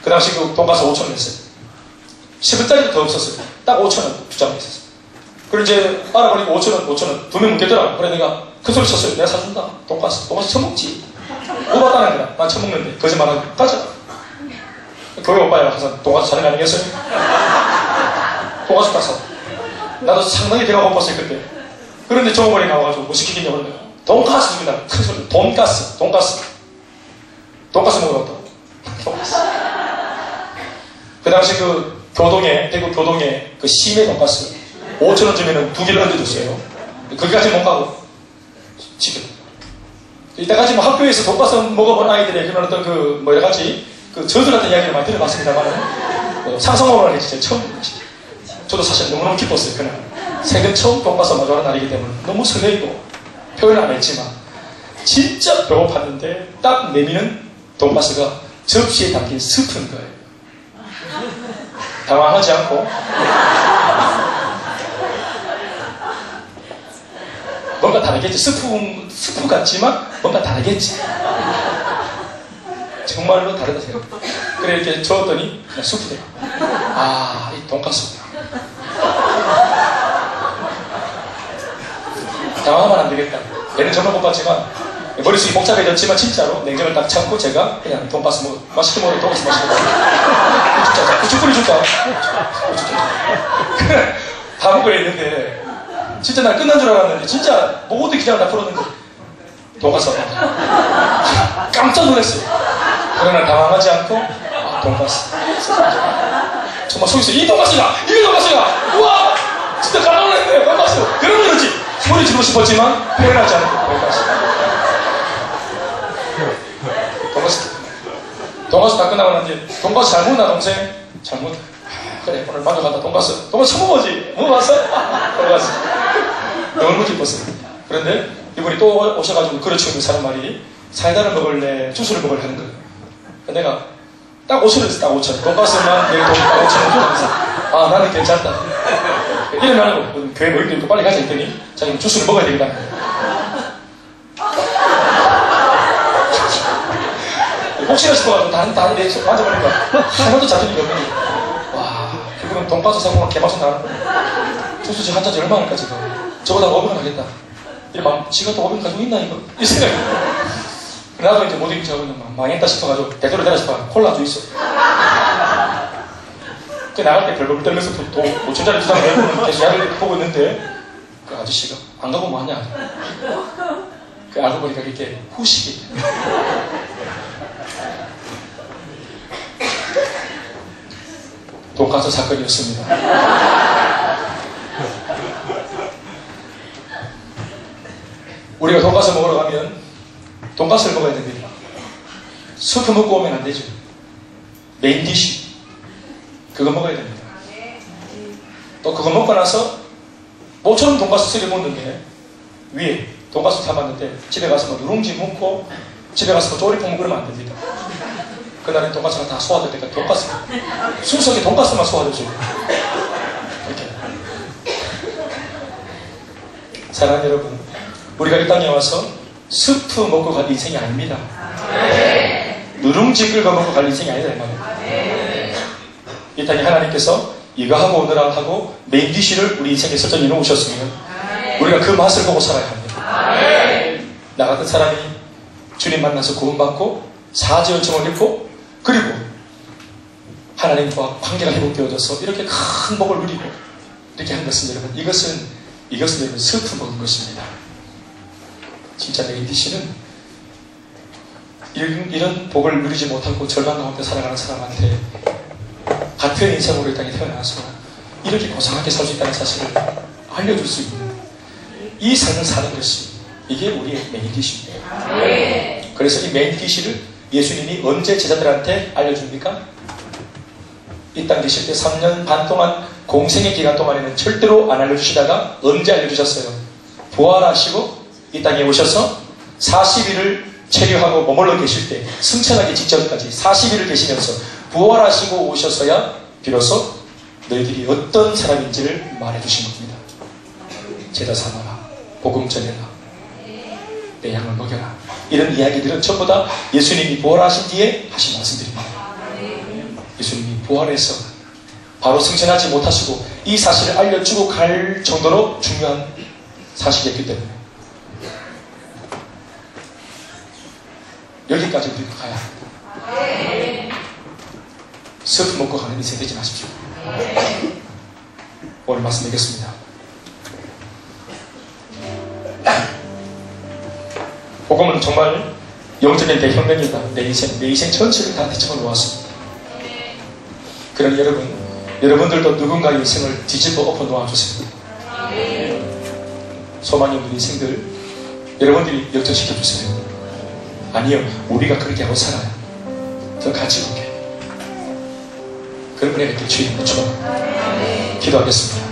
그 당시 그 돈가스 5,000원 냈어요. 10원짜리도 더 없었어요. 딱 5,000원 주장에 있었어요. 그리고 이제 알아보니까 5,000원 2명 묻겠더라고. 그래 내가 큰 소리 쳤어요. 내가 사준다. 돈가스 처먹지. 오바다는 거야. 난 처먹는데 거짓말하고 가자. 교회 오빠야 항상 돈가스 사는 거 아니겠어요? 돈가스 딱 사. 나도 상당히 배가 고팠어요 그때. 그런데 종업원이 나와가지고 뭐 시키겠냐고 그러면 돈가스 줍니다. 큰 소리. 돈가스 먹으러 왔다. 돈가스. 그 당시 그 교동에, 대구 교동에 그 시내 돈가스 5,000원 주면은 2개를 얹어줬어요. 거기까지 못 가고 지금 이때까지 뭐 학교에서 돈가스 먹어본 아이들의 그런 어떤 그 뭐 여러 가지 그 저주 같은 이야기를 많이 들어봤습니다만 상상하는 게 진짜 처음. 저도 사실 너무너무 기뻤어요. 그날 생전 처음 돈가스 마주하는 날이기 때문에 너무 설레이고 표현을 안 했지만 진짜 배고팠는데 딱 내미는 돈가스가 접시에 담긴 스프인 거예요. 당황하지 않고 뭔가 다르겠지. 스프 같지만 뭔가 다르겠지. 정말로 다르다 생각. 그래 이렇게 저었더니 그냥 스프대. 아, 이 돈가스. 당황하면 안 되겠다. 얘는 정말 못 봤지만 머릿속이 복잡해졌지만 진짜로 냉정을 딱 참고 제가 그냥 돈가스 맛있게 먹는 돈가스 맛있게 먹어. 진짜 고춧가루 줄까? 그래 다 먹고 있는데 진짜 난 끝난 줄 알았는데 진짜 모든 기장을 다 풀었는데 돈가스 왔다. 깜짝 놀랐어요. 그러나 당황하지 않고 아, 돈가스. 정말 속에서 이 돈가스가! 이게 돈가스가! 우와! 진짜 깜짝 놀랐네 돈가스! 그러면 그렇지 소리 지르고 싶었지만 표현하지 않고 돈가스 다 끝나고 난 뒤에 돈가스 잘 먹나 동생? 잘 먹. 그래 오늘 만족한다 돈가스 처음 먹어보지? 먹어봤어? 돈가스 너무 기뻤어요. 그런데 이분이 또 오셔가지고 그려치우는 사람 말이 사이다를 먹을래 주스를 먹을래 하는 거예요. 내가 딱 5,000원 했어. 딱 5,000원 돈가스만 내가 돈 5,000원 줘. 아 나는 괜찮다. 이러면 교회 모임도 있고 빨리 가자 했더니 자기는 주스를 먹어야 되겠다. 혹시나 싶어가지고 다른 내 앉아보니까 하나도 자존심이 없는 게 와 그러면 돈가스 사고가 개맛이 나는 거야. 주스 지금 한 잔지 얼마나 지금 저보다 500원 하겠다. 이러면 지가 또 500원 가지고 있나 이거? 이 생각이 나도 이제 못 이기고 망했다 싶어가지고 대도로 되라 싶어 콜라 주 있어. 그 나갈 때 별걸 떨면서 또 5천짜리 주장을 해보는 계속 야를 보고 있는데 그 아저씨가 안 가고 뭐 하냐. 그 알고 보니까 이렇게 후식이 돈가스 사건이었습니다. 우리가 돈가스 먹으러 가면 돈가스를 먹어야 됩니다. 스프 먹고 오면 안 되죠. 메인 디쉬 그거 먹어야 됩니다. 또 그거 먹고 나서 모처럼 돈가스 쓰리 먹는데 위에 돈가스 담았는데 집에 가서 뭐 누룽지 먹고 집에 가서 뭐 조리포 먹으면 안 됩니다. 그날은 돈가스가 다 소화될 때까지 돈가스 순수하게 돈가스만 소화되죠. 이렇게 사랑하는 여러분 우리가 이 땅에 와서 스프 먹고 갈 인생이 아닙니다. 누룽지 끓여 먹고 갈 인생이 아니다 이 말이에요. 이 땅에 하나님께서 이거 하고 오너라 하고 메인 디쉬를 우리 인생에 설정해 놓으셨으면 우리가 그 맛을 보고 살아야 합니다. 나 같은 사람이 주님 만나서 구원받고 사지 열정을 입고 그리고 하나님과 관계가 회복되어져서 이렇게 큰 복을 누리고 이렇게 한 것은 여러분 이것은 여러분 스프 먹은 것입니다. 진짜 메인 디쉬는 이런 복을 누리지 못하고 절망 가운데 살아가는 사람한테 같은 인생으로 이 땅에 태어나서 이렇게 고상하게 살 수 있다는 사실을 알려줄 수 있는 이 삶을 사는 것이 이게 우리의 메인 디쉬입니다. 그래서 이 메인 디쉬를 예수님이 언제 제자들한테 알려줍니까? 이 땅 계실 때 3년 반 동안 공생의 기간 동안에는 절대로 안 알려주시다가 언제 알려주셨어요? 부활하시고 이 땅에 오셔서 40일을 체류하고 머물러 계실 때 승천하기 직전까지 40일을 계시면서 부활하시고 오셔서야 비로소 너희들이 어떤 사람인지를 말해주신 겁니다. 제자 삼아라, 복음 전해라, 내 양을 먹여라. 이런 이야기들은 전부 다 예수님이 부활하신 뒤에 하신 말씀드립니다. 부활해서 바로 승천하지 못하시고 이 사실을 알려주고 갈 정도로 중요한 사실이었기 때문에 여기까지 우리가 가야 합니다. 슬픔 먹고 가는 인생 되지 마십시오. 오늘 말씀 드리겠습니다. 복음은 정말 영적인 대혁명이다. 내 인생 전체를 다 대처해 놓았습니다. 그런 여러분들도 누군가의 인생을 뒤집어 엎어 놓아주세요. 소망이 없는 인생들 여러분들이 역전시켜 주세요. 아니요, 우리가 그렇게 하고 살아요. 더 가치 있게. 그런 은혜를 주님 축원합니다. 기도하겠습니다.